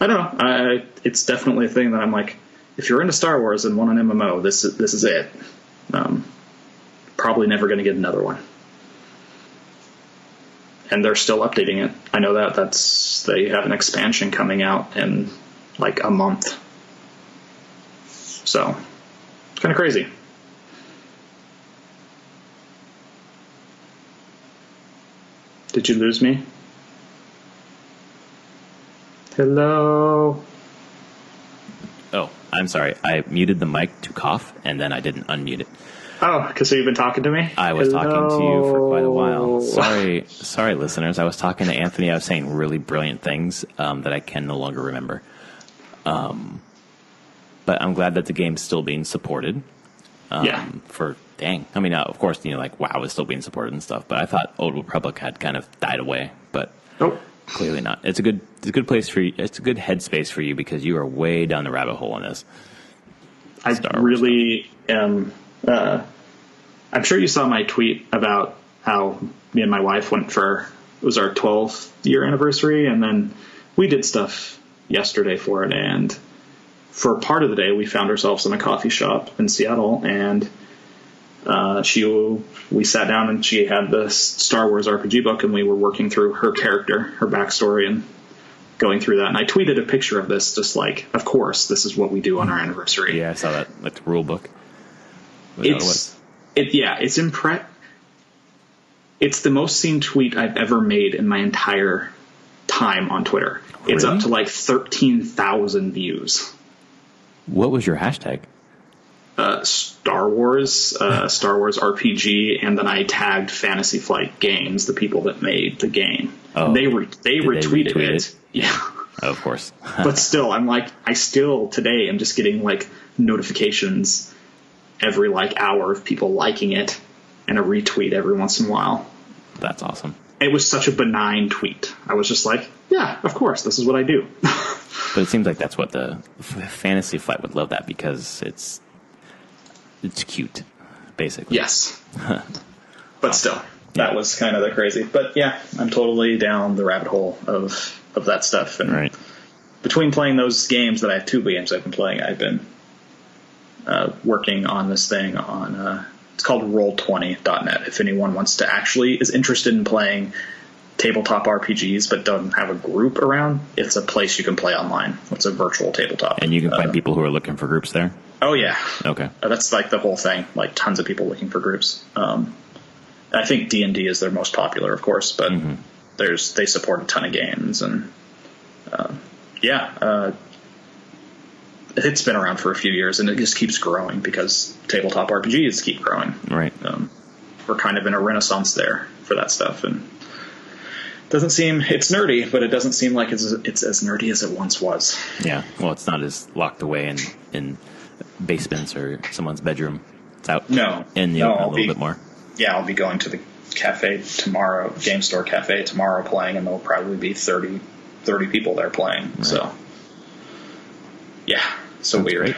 I don't know. It's definitely a thing that I'm like, if you're into Star Wars and want an MMO, this is it. Probably never going to get another one. And they're still updating it. I know that they have an expansion coming out in like a month. So it's kind of crazy. Did you lose me? Hello? Oh, I'm sorry. I muted the mic to cough, and then I didn't unmute it. Oh, because you've been talking to me? I was talking to you for quite a while. Sorry, listeners. I was talking to Anthony. I was saying really brilliant things that I can no longer remember. But I'm glad that the game's still being supported. For dang, I mean, of course, like WoW is still being supported and stuff, but I thought Old Republic had kind of died away, but clearly not. It's a good place for you. It's a good headspace for you because you are way down the rabbit hole on this. I really am. I'm sure you saw my tweet about how me and my wife went for, it was our 12th year anniversary, and then we did stuff yesterday for it, and for part of the day we found ourselves in a coffee shop in Seattle, and we sat down and she had the Star Wars RPG book, and we were working through her character, her backstory, and going through that. And I tweeted a picture of this, just like, of course, this is what we do on our anniversary. Yeah, I saw that, like the rule book. It's the most seen tweet I've ever made in my entire time on Twitter. Really? It's up to like 13,000 views. What was your hashtag? Star Wars RPG, and then I tagged Fantasy Flight Games, the people that made the game. Oh, they retweeted it. Yeah, oh, of course. But still, I still today am just getting like notifications every like hour of people liking it, and a retweet every once in a while. That's awesome. It was such a benign tweet. I was just like, yeah, of course, this is what I do. But it seems like that's what the Fantasy Flight would love, that because it's cute, basically. Yes. But still, that was kind of the crazy. But yeah, I'm totally down the rabbit hole of that stuff. And between playing those games, that I have 2 games I've been playing, I've been working on this thing on it's called Roll20.net. If anyone is interested in playing tabletop RPGs but doesn't have a group around, it's a place you can play online. It's a virtual tabletop. And you can find people who are looking for groups there? Oh, yeah. Okay. That's like the whole thing, like tons of people looking for groups. I think D&D is their most popular, of course, but they support a ton of games. And it's been around for a few years, and it just keeps growing because tabletop RPGs keep growing. Right. We're kind of in a renaissance there for that stuff, and it's nerdy, but it doesn't seem like it's as nerdy as it once was. Yeah. Well, it's not as locked away in basements or someone's bedroom. It's out in the open a little bit more. Yeah, I'll be going to the cafe tomorrow, game store cafe tomorrow, playing, and there'll probably be 30 people there playing. Right. So, yeah. So that's weird. Great.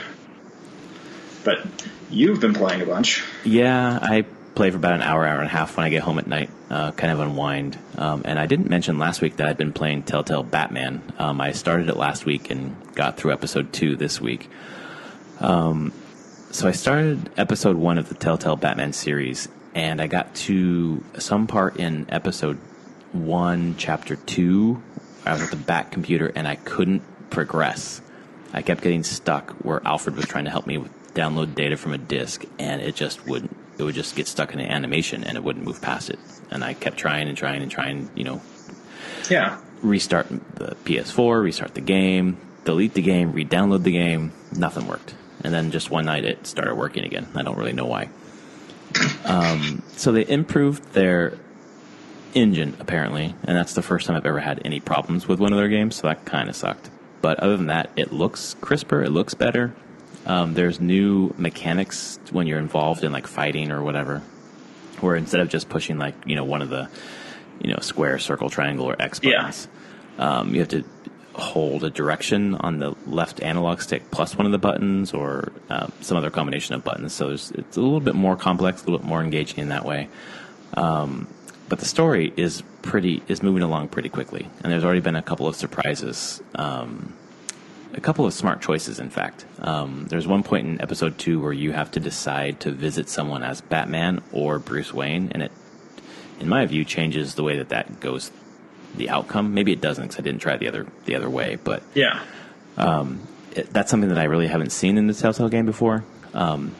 But you've been playing a bunch. Yeah, I play for about an hour and a half when I get home at night, kind of unwind. And I didn't mention last week that I'd been playing Telltale Batman. I started it last week and got through episode 2 this week. So I started episode 1 of the Telltale Batman series, and I got to some part in episode 1, chapter 2. I was at the Bat computer, and I couldn't progress. I kept getting stuck where Alfred was trying to help me download data from a disk, and it would just get stuck in an animation, and it wouldn't move past it. And I kept trying, restart the PS4, restart the game, delete the game, re-download the game. Nothing worked. And then just one night it started working again. I don't really know why. So they improved their engine, apparently, and that's the first time I've ever had any problems with one of their games, so that kind of sucked. But other than that, it looks crisper, it looks better. There's new mechanics when you're involved in like fighting or whatever, where instead of just pushing like, one of the, square, circle, triangle, or X buttons, you have to hold a direction on the left analog stick plus one of the buttons, or some other combination of buttons. So it's a little bit more complex, a little bit more engaging in that way. But the story is moving along pretty quickly, and there's already been a couple of surprises, a couple of smart choices, in fact. There's one point in episode 2 where you have to decide to visit someone as Batman or Bruce Wayne, and it, in my view, changes the way that goes, the outcome. Maybe it doesn't, because I didn't try the other way, but that's something that I really haven't seen in the Telltale game before.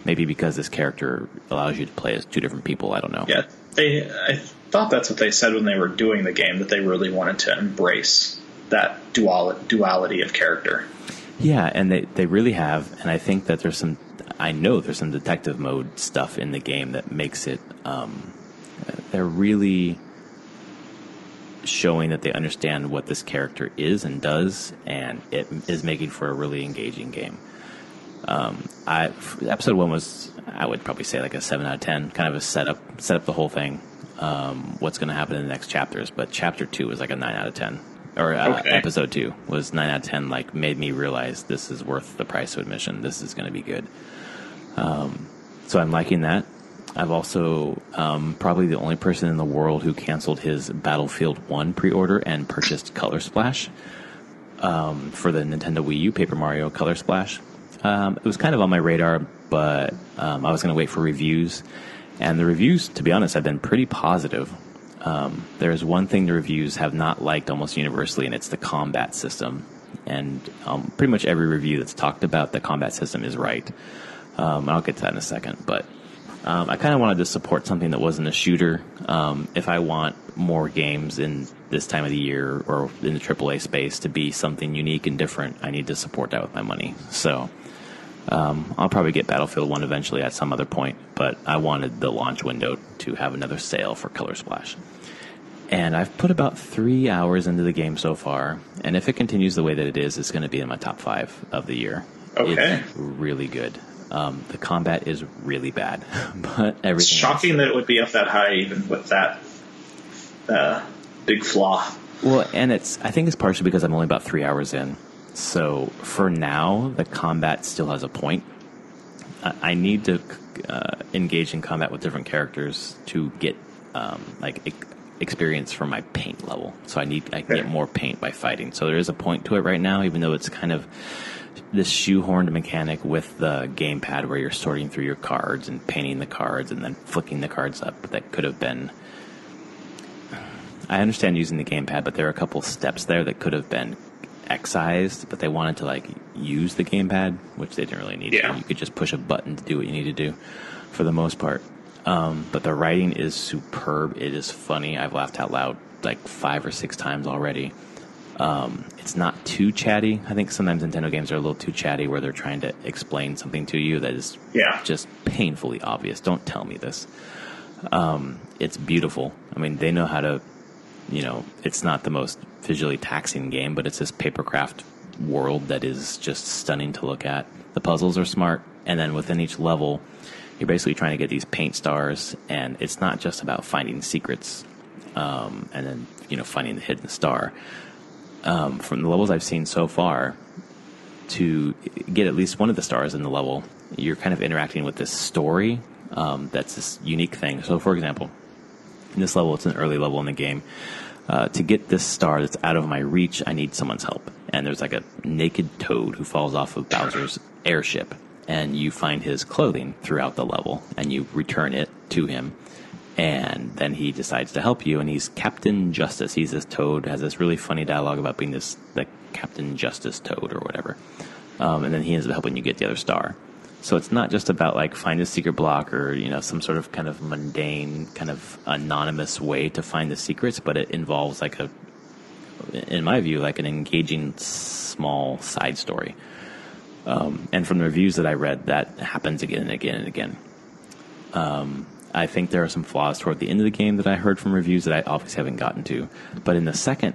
Maybe because this character allows you to play as 2 different people. I don't know. Yeah, I thought that's what they said when they were doing the game, that they really wanted to embrace that duality of character. Yeah, and they really have, and I think that there's some detective mode stuff in the game that makes it, they're really showing that they understand what this character is and does, and it is making for a really engaging game. Episode 1 was, I would probably say like a 7 out of 10, kind of a set up the whole thing, what's going to happen in the next chapters. But chapter 2 was like a 9 out of 10, or episode 2 was 9 out of 10, like made me realize this is worth the price of admission. This is going to be good. So I'm liking that. I've also probably the only person in the world who canceled his Battlefield 1 pre-order and purchased Color Splash for the Nintendo Wii U Paper Mario Color Splash. It was kind of on my radar, but I was going to wait for reviews. And the reviews, to be honest, have been pretty positive. There's one thing the reviews have not liked almost universally, and it's the combat system. And pretty much every review that's talked about the combat system is right. I'll get to that in a second, but I kind of wanted to support something that wasn't a shooter. If I want more games in this time of the year or in the AAA space to be something unique and different, I need to support that with my money. So I'll probably get Battlefield 1 eventually at some other point, but I wanted the launch window to have another sale for Color Splash. And I've put about 3 hours into the game so far, and if it continues the way that it is, it's going to be in my top 5 of the year. Okay. It's really good. The combat is really bad, but everything. It's shocking that it would be up that high, even with that big flaw. Well, and I think it's partially because I'm only about 3 hours in. So for now, the combat still has a point. I need to engage in combat with different characters to get experience for my paint level. So I can get more paint by fighting. So there is a point to it right now, even though it's kind of this shoehorned mechanic with the gamepad where you're sorting through your cards and painting the cards and then flicking the cards up. That could have been... I understand using the gamepad, but there are a couple steps there that could have been excised, but they wanted to use the gamepad, which they didn't really need to. You could just push a button to do what you need to do for the most part. But the writing is superb. It is funny. I've laughed out loud like 5 or 6 times already. It's not too chatty. I think sometimes Nintendo games are a little too chatty where they're trying to explain something to you that is just painfully obvious. Don't tell me this. It's beautiful. I mean, they know how to, it's not the most visually taxing game, but it's this papercraft world that is just stunning to look at. The puzzles are smart, and then within each level, you're basically trying to get these paint stars, and it's not just about finding secrets and then, finding the hidden star. From the levels I've seen so far, to get at least one of the stars in the level, you're kind of interacting with this story that's this unique thing. So, for example, in this level, it's an early level in the game. To get this star that's out of my reach, I need someone's help. And there's like a naked Toad who falls off of Bowser's airship. And you find his clothing throughout the level, and you return it to him. And then he decides to help you, and he's Captain Justice. He's this Toad, has this really funny dialogue about being the Captain Justice Toad or whatever. And then he ends up helping you get the other star. So it's not just about find a secret block or, some sort of kind of mundane, kind of anonymous way to find the secrets, but it involves in my view, an engaging small side story. And from the reviews that I read, that happens again and again and again. I think there are some flaws toward the end of the game that I heard from reviews that I obviously haven't gotten to. But in the second,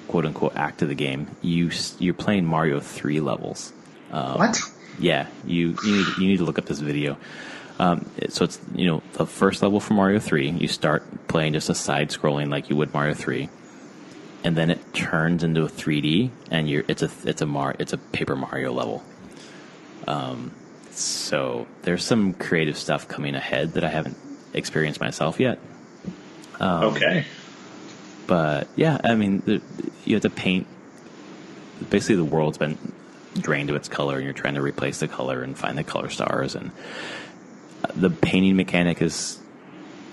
quote-unquote, act of the game, you're playing Mario 3 levels. What? Yeah, you need to look up this video. So it's, the first level for Mario 3, you start playing just a side-scrolling like you would Mario 3. And then it turns into a 3D, and it's a Paper Mario level. So there's some creative stuff coming ahead that I haven't experienced myself yet. Okay. But yeah, I mean, you have to paint. Basically, the world's been drained of its color, and you're trying to replace the color and find the color stars. And the painting mechanic is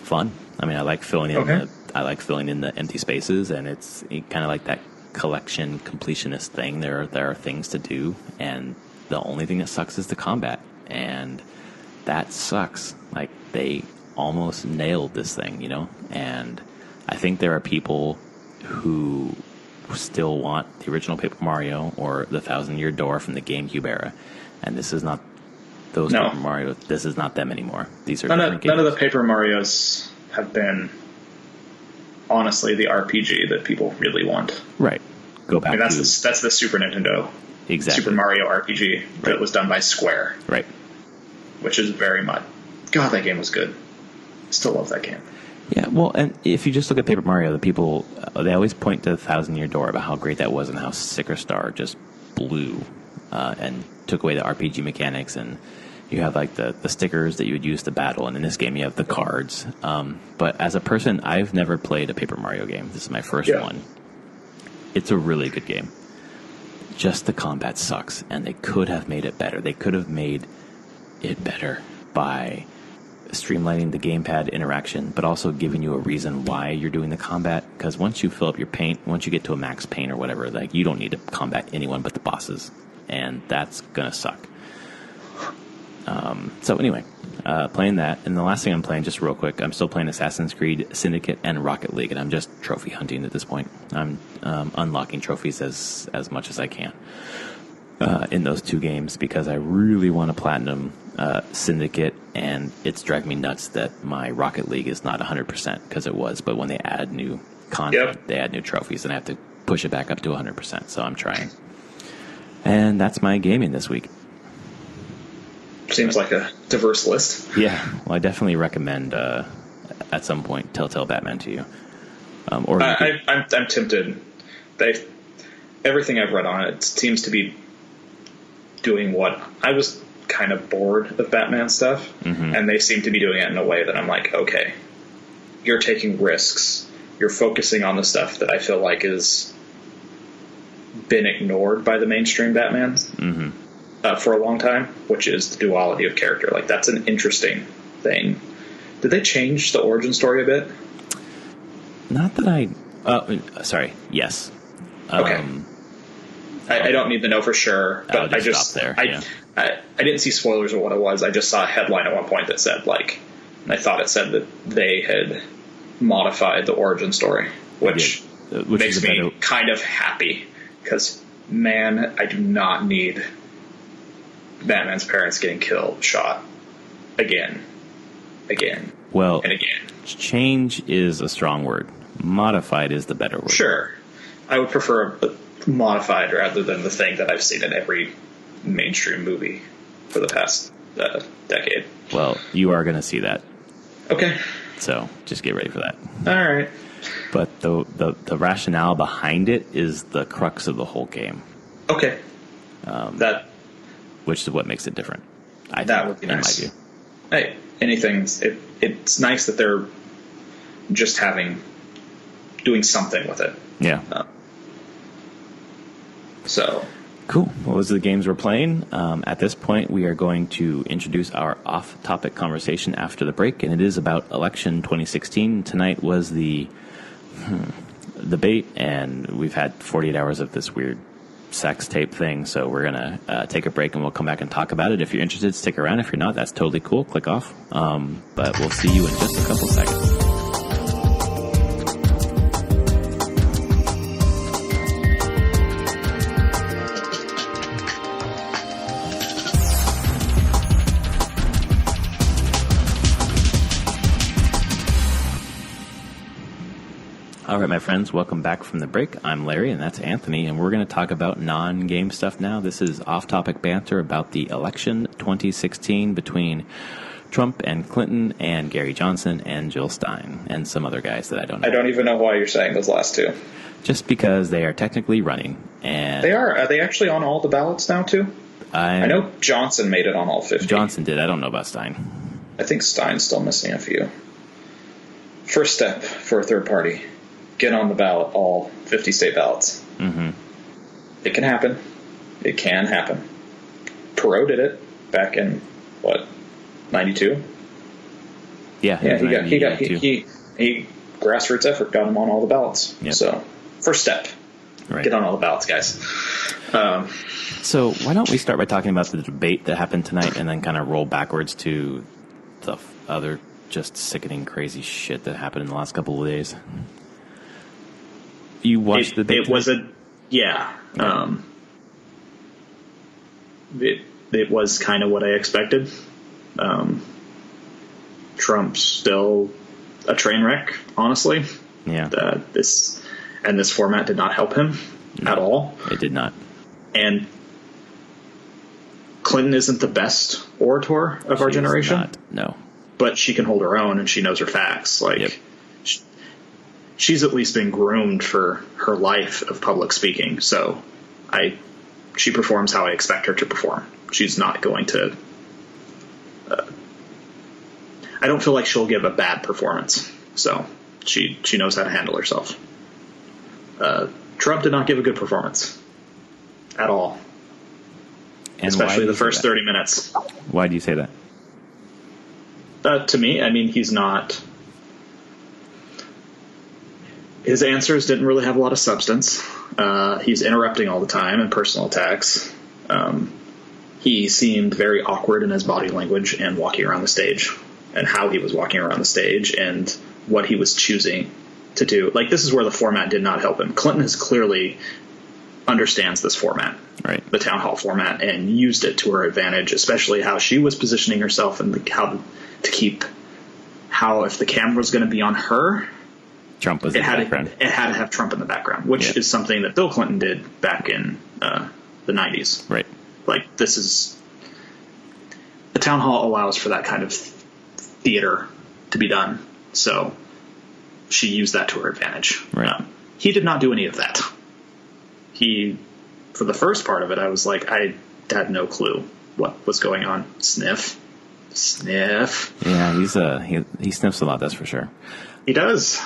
fun. I mean, I like filling in the empty spaces, and it's kind of like that collection completionist thing. There are things to do, and the only thing that sucks is the combat, and that sucks. They almost nailed this thing, and I think there are people who still want the original Paper Mario or the 1,000-Year Door from the GameCube era, and this is not those Paper Mario. This is not them anymore. These are different games. None of the Paper Marios have been, honestly, the RPG that people really want. Right. Go back. That's the Super Nintendo. Exactly. Super Mario RPG that was done by Square. Right. which is very much. God, that game was good. Still love that game. Yeah, well, and if you just look at Paper Mario, the people, they always point to the Thousand Year Door about how great that was and how Sticker Star just blew and took away the RPG mechanics. And you have like the stickers that you would use to battle. And in this game, you have the cards. But as a person, I've never played a Paper Mario game. This is my first one. It's a really good game. Just the combat sucks. And they could have made it better. They could have made it better by streamlining the gamepad interaction, but also giving you a reason why you're doing the combat. Because once you fill up your paint, once you get to a max paint or whatever, like you don't need to combat anyone but the bosses, and that's gonna suck. So anyway, playing that, and the last thing I'm playing, just real quick, I'm still playing Assassin's Creed Syndicate and Rocket League, and I'm just trophy hunting at this point. I'm unlocking trophies as much as I can in those two games because I really want to platinum Syndicate, and it's driving me nuts that my Rocket League is not 100% because it was, but when they add new content, they add new trophies, and I have to push it back up to 100%, so I'm trying. And that's my gaming this week. Seems like a diverse list. Yeah, well, I definitely recommend at some point Telltale Batman to you. I'm tempted. Everything I've read on it seems to be doing what I was kind of bored of Batman stuff, and they seem to be doing it in a way that I'm like, okay, you're taking risks. You're focusing on the stuff that I feel like has been ignored by the mainstream Batmans for a long time, which is the duality of character. Like, that's an interesting thing. Did they change the origin story a bit? Not that I... sorry, yes. Okay. I don't need to know for sure, but I just stop there. I didn't see spoilers of what it was. I just saw a headline at one point that said, like, I thought it said that they had modified the origin story, which makes me kind of happy because, man, I do not need Batman's parents getting shot again, well, and again. Change is a strong word. Modified is the better word. Sure, I would prefer modified rather than the thing that I've seen in every mainstream movie for the past decade. Well, you are going to see that. Okay. So just get ready for that. All right. But the rationale behind it is the crux of the whole game. Okay. Which is what makes it different. That would be nice. In my view. Hey, it's nice that they're just doing something with it. Yeah. So cool. Well, those are the games we're playing. At this point, we are going to introduce our off-topic conversation after the break, and it is about election 2016. Tonight was the debate, and we've had 48 hours of this weird sex tape thing, so we're going to take a break, and we'll come back and talk about it. If you're interested, stick around. If you're not, that's totally cool. Click off. But we'll see you in just a couple seconds. All right, my friends, welcome back from the break. I'm Larry, and that's Anthony, and we're going to talk about non-game stuff now. This is off-topic banter about the election 2016 between Trump and Clinton and Gary Johnson and Jill Stein and some other guys that I don't know. I don't even know why you're saying those last two. Just because they are technically running. And they are. Are they actually on all the ballots now, too? I know Johnson made it on all 50. Johnson did. I don't know about Stein. I think Stein's still missing a few. First step for a third party. Get on the ballot, all 50 state ballots. It can happen. It can happen. Perot did it back in, 92? Yeah, he grassroots effort got him on all the ballots. Yep. So, first step. Right. Get on all the ballots, guys. So why don't we start by talking about the debate that happened tonight and then kind of roll backwards to the other just sickening, crazy shit that happened in the last couple of days. You watched the debate? It was it was kind of what I expected. Trump's still a train wreck, honestly. Yeah. This format did not help him at all. It did not. And Clinton isn't the best orator of our generation. Not, no. But she can hold her own, and she knows her facts. Like, Yep. she's at least been groomed for her life of public speaking. So she performs how I expect her to perform. She's not going to. I don't feel like she'll give a bad performance. So she knows how to handle herself. Trump did not give a good performance at all. And especially the first 30 minutes. Why do you say that? To me, I mean, he's not. His answers didn't really have a lot of substance. He's interrupting all the time and personal attacks. He seemed very awkward in his body language and walking around the stage, and how he was walking around the stage and what he was choosing to do. Like, this is where the format did not help him. Clinton has clearly understands this format, right? The town hall format, and used it to her advantage, especially how she was positioning herself and how to keep how if the camera was going to be on her, Trump was in the background. It had to have Trump in the background, which is something that Bill Clinton did back in the 90s. Right. Like, this is the town hall allows for that kind of theater to be done. So she used that to her advantage. Right. He did not do any of that. For the first part of it, I was like, I had no clue what was going on. Sniff. Yeah, he sniffs a lot, that's for sure. He does.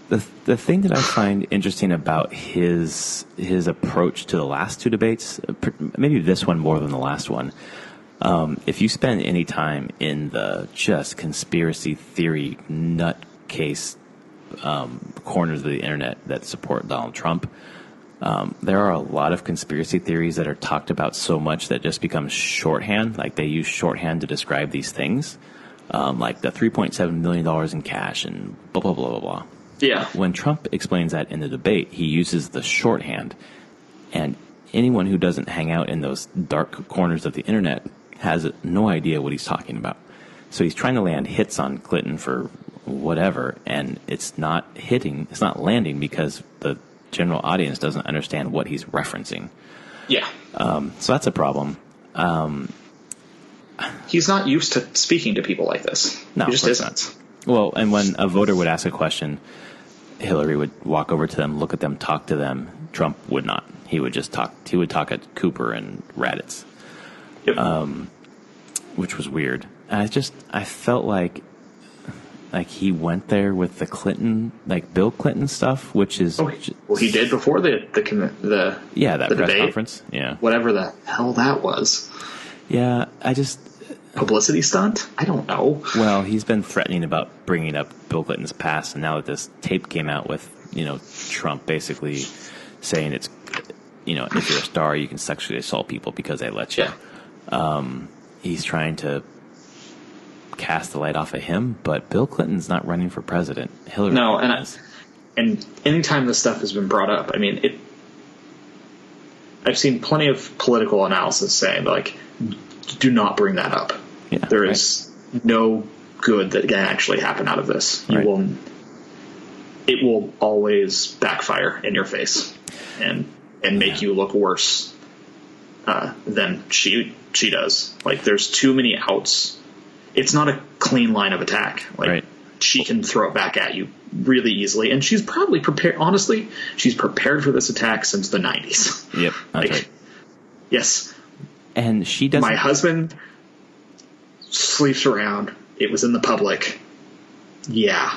The thing that I find interesting about his approach to the last two debates, maybe this one more than the last one, if you spend any time in the just conspiracy theory nutcase corners of the internet that support Donald Trump, there are a lot of conspiracy theories that are talked about so much that just becomes shorthand. Like, they use shorthand to describe these things, like the $3.7 million in cash and blah, blah, blah, blah, blah. Yeah. When Trump explains that in the debate, he uses the shorthand, and anyone who doesn't hang out in those dark corners of the internet has no idea what he's talking about. So he's trying to land hits on Clinton for whatever, and it's not landing because the general audience doesn't understand what he's referencing. Yeah. So that's a problem. He's not used to speaking to people like this. No, he just isn't. Well, and when a voter would ask a question, Hillary would walk over to them, look at them, talk to them. Trump would not. He would just talk. He would talk at Cooper and Raddatz, which was weird. I felt like he went there with the Clinton, like Bill Clinton stuff, which is well, he did before the that the press debate, conference, whatever the hell that was. Yeah, publicity stunt? I don't know. Well, he's been threatening about bringing up Bill Clinton's past, and now that this tape came out with Trump basically saying it's if you're a star, you can sexually assault people because they let you. Yeah. He's trying to cast the light off of him, but Bill Clinton's not running for president. Hillary is. And anytime this stuff has been brought up, I mean, I've seen plenty of political analysis saying, like, do not bring that up. Yeah, there is no good that can actually happen out of this. It will always backfire in your face and make you look worse than she does. Like, there's too many outs. It's not a clean line of attack. Like, she can throw it back at you really easily, and she's probably prepared. Honestly, she's prepared for this attack since the 90s. Yep, that's right. Yes, and she doesn't. My husband sleeps around. It was in the public. Yeah.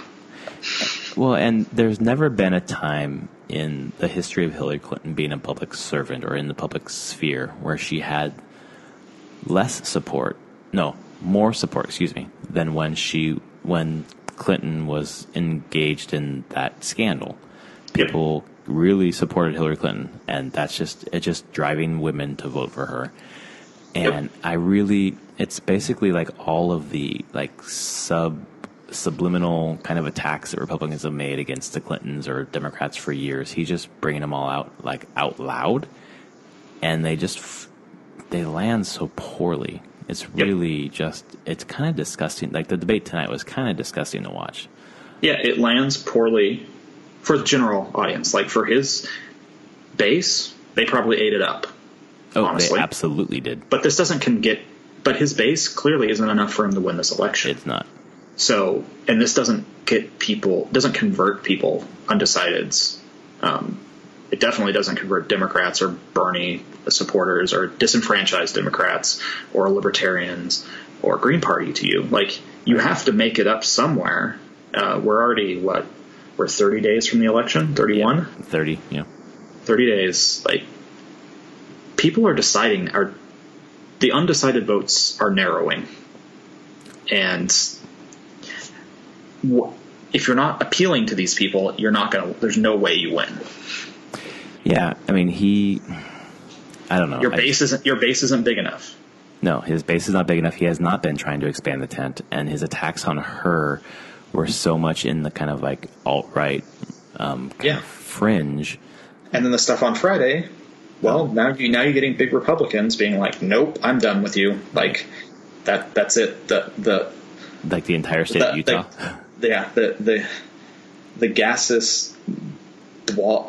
Well, and there's never been a time in the history of Hillary Clinton being a public servant or in the public sphere where she had more support, than when Clinton was engaged in that scandal. People really supported Hillary Clinton, and it's just driving women to vote for her. And it's basically like all of the like subliminal kind of attacks that Republicans have made against the Clintons or Democrats for years. He's just bringing them all out, like, out loud, and they land so poorly. It's really it's kind of disgusting. Like, the debate tonight was kind of disgusting to watch. Yeah, it lands poorly for the general audience. Like, for his base, they probably ate it up. honestly. They absolutely did. But this doesn't but his base clearly isn't enough for him to win this election. It's not. So, and this doesn't convert people undecideds. It definitely doesn't convert Democrats or Bernie supporters or disenfranchised Democrats or libertarians or Green Party to you. Like, you have to make it up somewhere. We're already, we're 30 days from the election? 31? Yeah, 30, yeah. 30 days. Like, people are deciding, the undecided votes are narrowing. And if you're not appealing to these people, there's no way you win. Yeah, I mean, I don't know. Your base isn't big enough. No, his base is not big enough. He has not been trying to expand the tent, and his attacks on her were so much in the kind of like alt-right fringe. And then the stuff on Friday, well, now you're getting big Republicans being like, nope, I'm done with you. Like, that's it. Like the entire state of Utah? The gaseous ball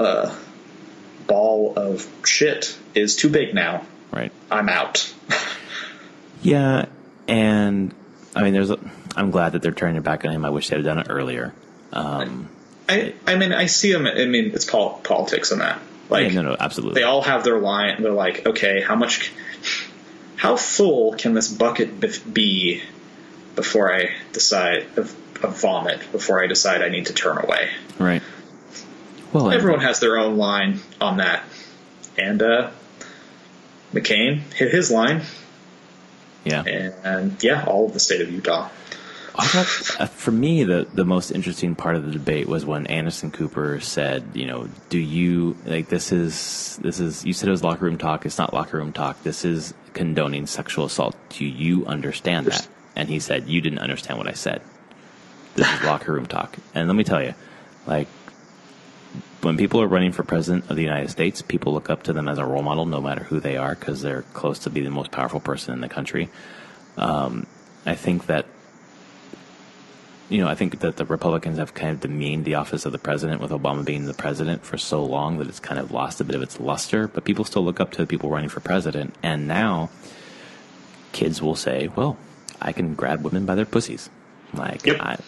of shit is too big now. Right. I'm out. Yeah, and I mean, I'm glad that they're turning their back on him. I wish they'd have done it earlier. I mean, I see them. I mean, it's politics in that. Like, yeah, no, absolutely. They all have their line. They're like, okay, how full can this bucket be before I decide of vomit? Before I decide I need to turn away. Right. Well, everyone has their own line on that, and McCain hit his line. Yeah. And all of the state of Utah. I thought, for me, the most interesting part of the debate was when Anderson Cooper said, do you, like, this is, you said it was locker room talk. It's not locker room talk. This is condoning sexual assault. Do you understand that? And he said, you didn't understand what I said. This is locker room talk. And let me tell you, like, when people are running for president of the United States, people look up to them as a role model, no matter who they are, because they're close to be the most powerful person in the country. I think that the Republicans have kind of demeaned the office of the president, with Obama being the president for so long that it's kind of lost a bit of its luster. But people still look up to the people running for president. And now kids will say, well, I can grab women by their pussies. Like, yep.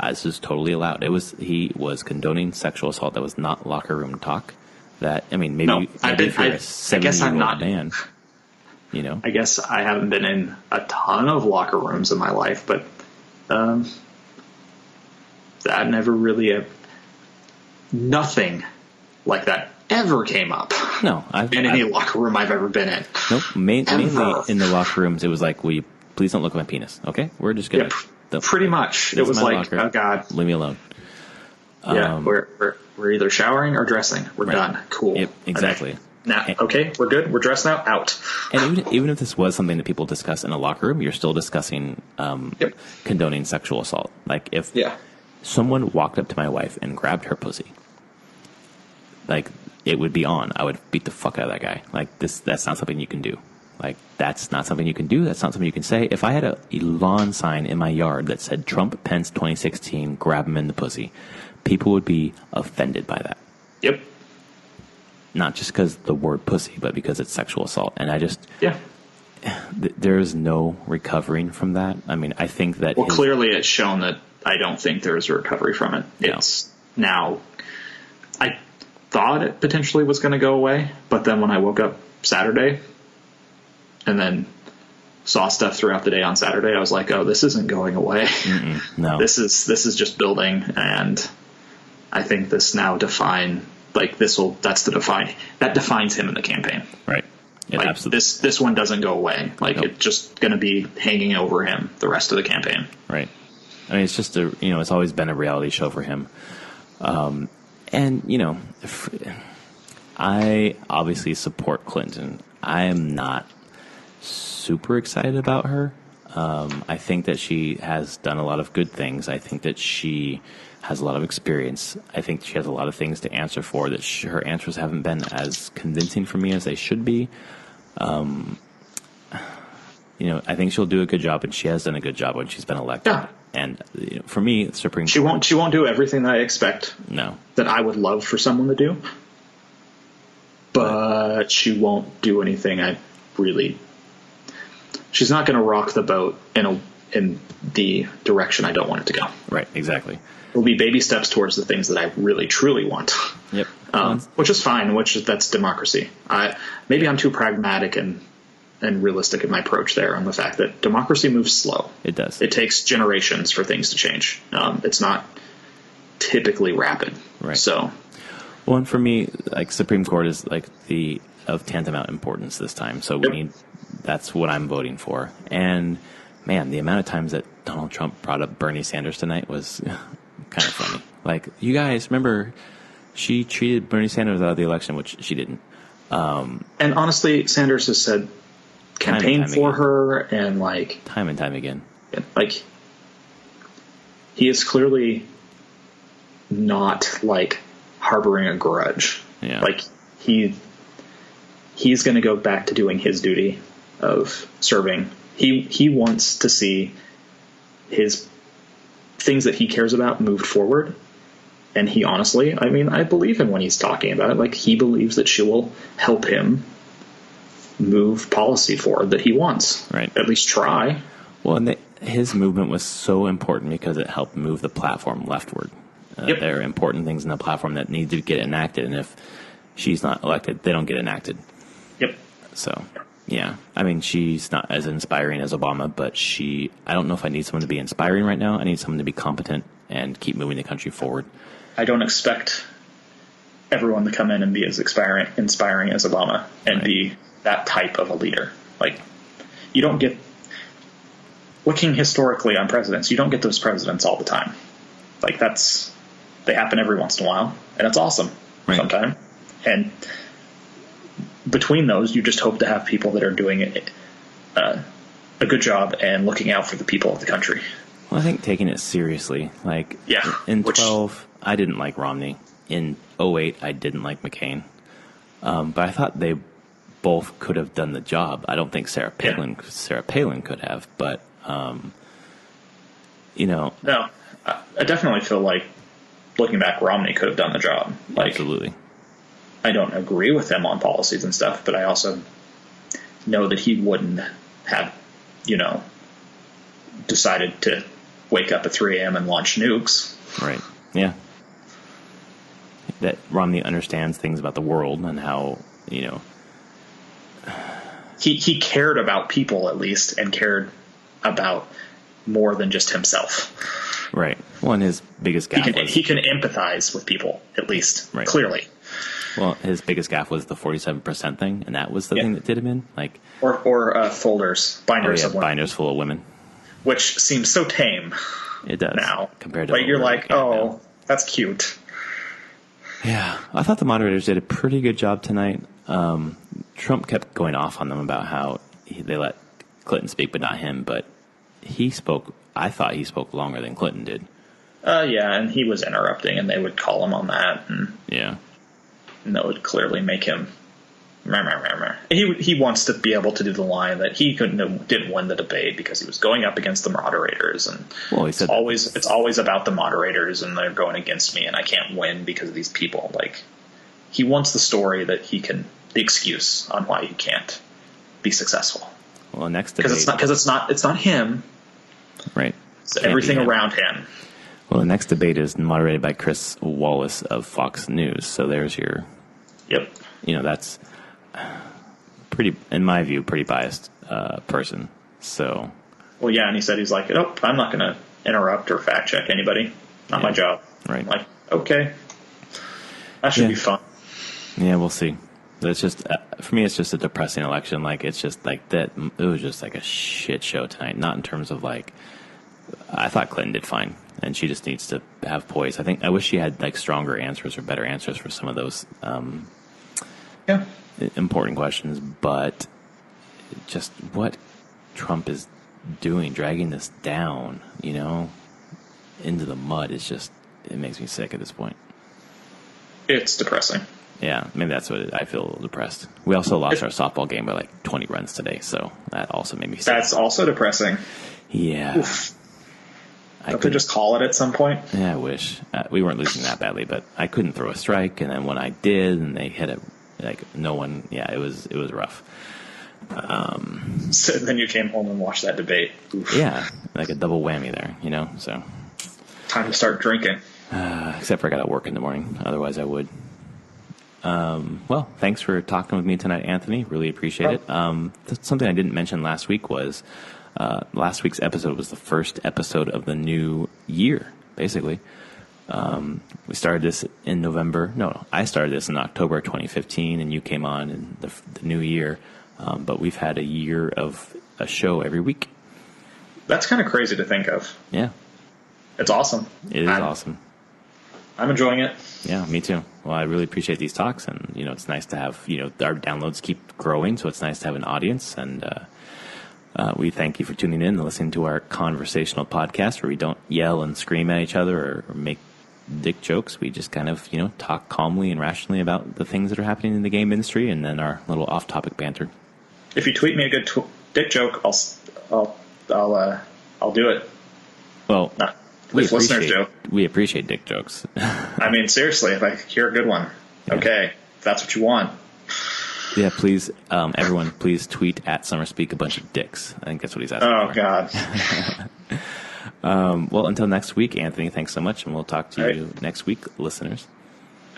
This is totally allowed. He was condoning sexual assault. That was not locker room talk. That, I mean, maybe if you're a 70-year-old man, I guess I haven't been in a ton of locker rooms in my life, but that never really, nothing like that ever came up. No, in any locker room I've ever been in. Nope. Mainly in the locker rooms, it was like, will you please don't look at my penis? Okay, we're just gonna. Pretty much. It was like, locker. Oh God, leave me alone. Yeah, we're either showering or dressing. We're done. Cool. Yep, exactly. Now, okay, we're good. We're dressed now. Out. And even if this was something that people discuss in a locker room, you're still discussing condoning sexual assault. Like, if someone walked up to my wife and grabbed her pussy, like, it would be on. I would beat the fuck out of that guy. Like, that's not something you can do. Like, that's not something you can do. That's not something you can say. If I had a lawn sign in my yard that said Trump, Pence 2016, grab him in the pussy, people would be offended by that. Yep. Not just because the word pussy, but because it's sexual assault. And I just... Yeah. There's no recovering from that. I mean, I think that... Well, clearly it's shown that I don't think there's a recovery from it. No. It's now... I thought it potentially was going to go away, but then when I woke up Saturday... and then saw stuff throughout the day on Saturday, I was like, oh, this isn't going away. No. This is just building, and I think this now that defines him in the campaign. Right. Yeah, like, absolutely. This one doesn't go away. Like, It's just going to be hanging over him the rest of the campaign. Right. I mean, it's just it's always been a reality show for him. And, I obviously support Clinton. I am not super excited about her. I think that she has done a lot of good things. I think that she has a lot of experience. I think she has a lot of things to answer for that her answers haven't been as convincing for me as they should be. I think she'll do a good job, and she has done a good job when she's been elected. Yeah. And for me, the Supreme Court, she won't do everything that I expect. No. That I would love for someone to do. But but she won't do anything. She's not going to rock the boat in the direction I don't want it to go. Right, exactly. It'll be baby steps towards the things that I really, truly want. Yep. Which is fine, that's democracy. Maybe I'm too pragmatic and realistic in my approach there on the fact that democracy moves slow. It does. It takes generations for things to change. It's not typically rapid. Right. So, well, and for me, like Supreme Court is like of tantamount importance this time. So that's what I'm voting for. And man, the amount of times that Donald Trump brought up Bernie Sanders tonight was kind of funny. Like, you guys remember she treated Bernie Sanders out of the election, which she didn't. And honestly, Sanders has said campaign for her and like time and time again. Like, he is clearly not like harboring a grudge. Yeah. Like he's going to go back to doing his duty of serving. He wants to see his things that he cares about moved forward. And he honestly, I mean, I believe him when he's talking about it. Like, he believes that she will help him move policy forward that he wants. Right. At least try. Well, and his movement was so important because it helped move the platform leftward. Yep. There are important things in the platform that need to get enacted. And if she's not elected, they don't get enacted. Yep. So, yeah. I mean, she's not as inspiring as Obama, but I don't know if I need someone to be inspiring right now. I need someone to be competent and keep moving the country forward. I don't expect everyone to come in and be as inspiring as Obama and be that type of a leader. Like, you don't get, looking historically on presidents, you don't get those presidents all the time. Like, they happen every once in a while, and it's awesome sometimes. And between those, you just hope to have people that are doing a good job and looking out for the people of the country. Well, I think taking it seriously, like in 12, I didn't like Romney. In 08, I didn't like McCain. But I thought they both could have done the job. I don't think Sarah Palin could have, but No, I definitely feel like, looking back, Romney could have done the job. Like, absolutely. I don't agree with him on policies and stuff, but I also know that he wouldn't have, decided to wake up at 3 a.m. and launch nukes. Right. Yeah. That Romney understands things about the world and how, He cared about people, at least, and cared about more than just himself. Right. Well, and his biggest gaffe he can empathize with people, at least, clearly. Well, his biggest gaffe was the 47% thing, and that was the thing that did him in. Like, or folders, binders of women. Binders full of women. Which seems so tame. It does. Now. Compared to but you're like, that's cute. Yeah. I thought the moderators did a pretty good job tonight. Trump kept going off on them about how they let Clinton speak, but not him. But I thought he spoke longer than Clinton did. And he was interrupting, and they would call him on that. And that would clearly make him. He wants to be able to do the line that he didn't win the debate because he was going up against the moderators, and he said it's always about the moderators, and they're going against me, and I can't win because of these people. Like, he wants the story that the excuse on why he can't be successful. Well, next debate, because it's not him, right? It's everything around him. Well, the next debate is moderated by Chris Wallace of Fox News. So there's your. Yep. That's pretty, in my view, pretty biased person. So. Well, yeah, and he said he's like, I'm not going to interrupt or fact check anybody. Not my job. Right. I'm like, okay, that should be fun. Yeah, we'll see. It's just for me, it's just a depressing election. Like, it's just like that. It was just like a shit show tonight. Not in terms of like, I thought Clinton did fine, and she just needs to have poise. I wish she had like stronger answers or better answers for some of those. Important questions, but just what Trump is doing, dragging this down, into the mud, is just, it makes me sick at this point. It's depressing. Yeah, maybe that's what I feel a little depressed. We also lost our softball game by like 20 runs today, so that also made me sick. That's also depressing. Yeah. Oof. Don't they just call it at some point? Yeah, I wish. We weren't losing that badly, but I couldn't throw a strike, and then when I did, and they hit Like no one, yeah, it was rough. So then you came home and watched that debate. Oof. Yeah, like a double whammy there, so. Time to start drinking. Except for I got to work in the morning. Otherwise, I would. Well, thanks for talking with me tonight, Anthony. Really appreciate it. Something I didn't mention last week was last week's episode was the first episode of the new year, basically. We started this in November. No, I started this in October 2015, and you came on in the new year. But we've had a year of a show every week. That's kind of crazy to think of. Yeah. It's awesome. It is awesome. I'm enjoying it. Yeah, me too. Well, I really appreciate these talks, and it's nice to have our downloads keep growing, so it's nice to have an audience, and we thank you for tuning in and listening to our conversational podcast where we don't yell and scream at each other or make dick jokes. We just kind of talk calmly and rationally about the things that are happening in the game industry, and then our little off-topic banter. If you tweet me a good dick joke, I'll do it. Well. We appreciate dick jokes. I mean, seriously, if I hear a good one, okay, if that's what you want. Yeah, please, everyone, please tweet at SummerSpeak a bunch of dicks. I think that's what he's asking for. Oh, God. Well, until next week, Anthony, thanks so much, and we'll talk to you next week, listeners.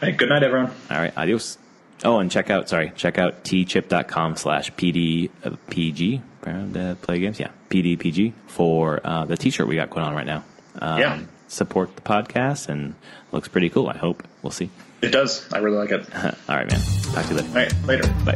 Hey, good night, everyone. All right, adios. Oh, and check out tchip.com/PDPG, play games, PDPG, for the t-shirt we got going on right now. Support the podcast, and it looks pretty cool, I hope. We'll see. It does. I really like it. All right, man. Talk to you later. All right, later. Bye.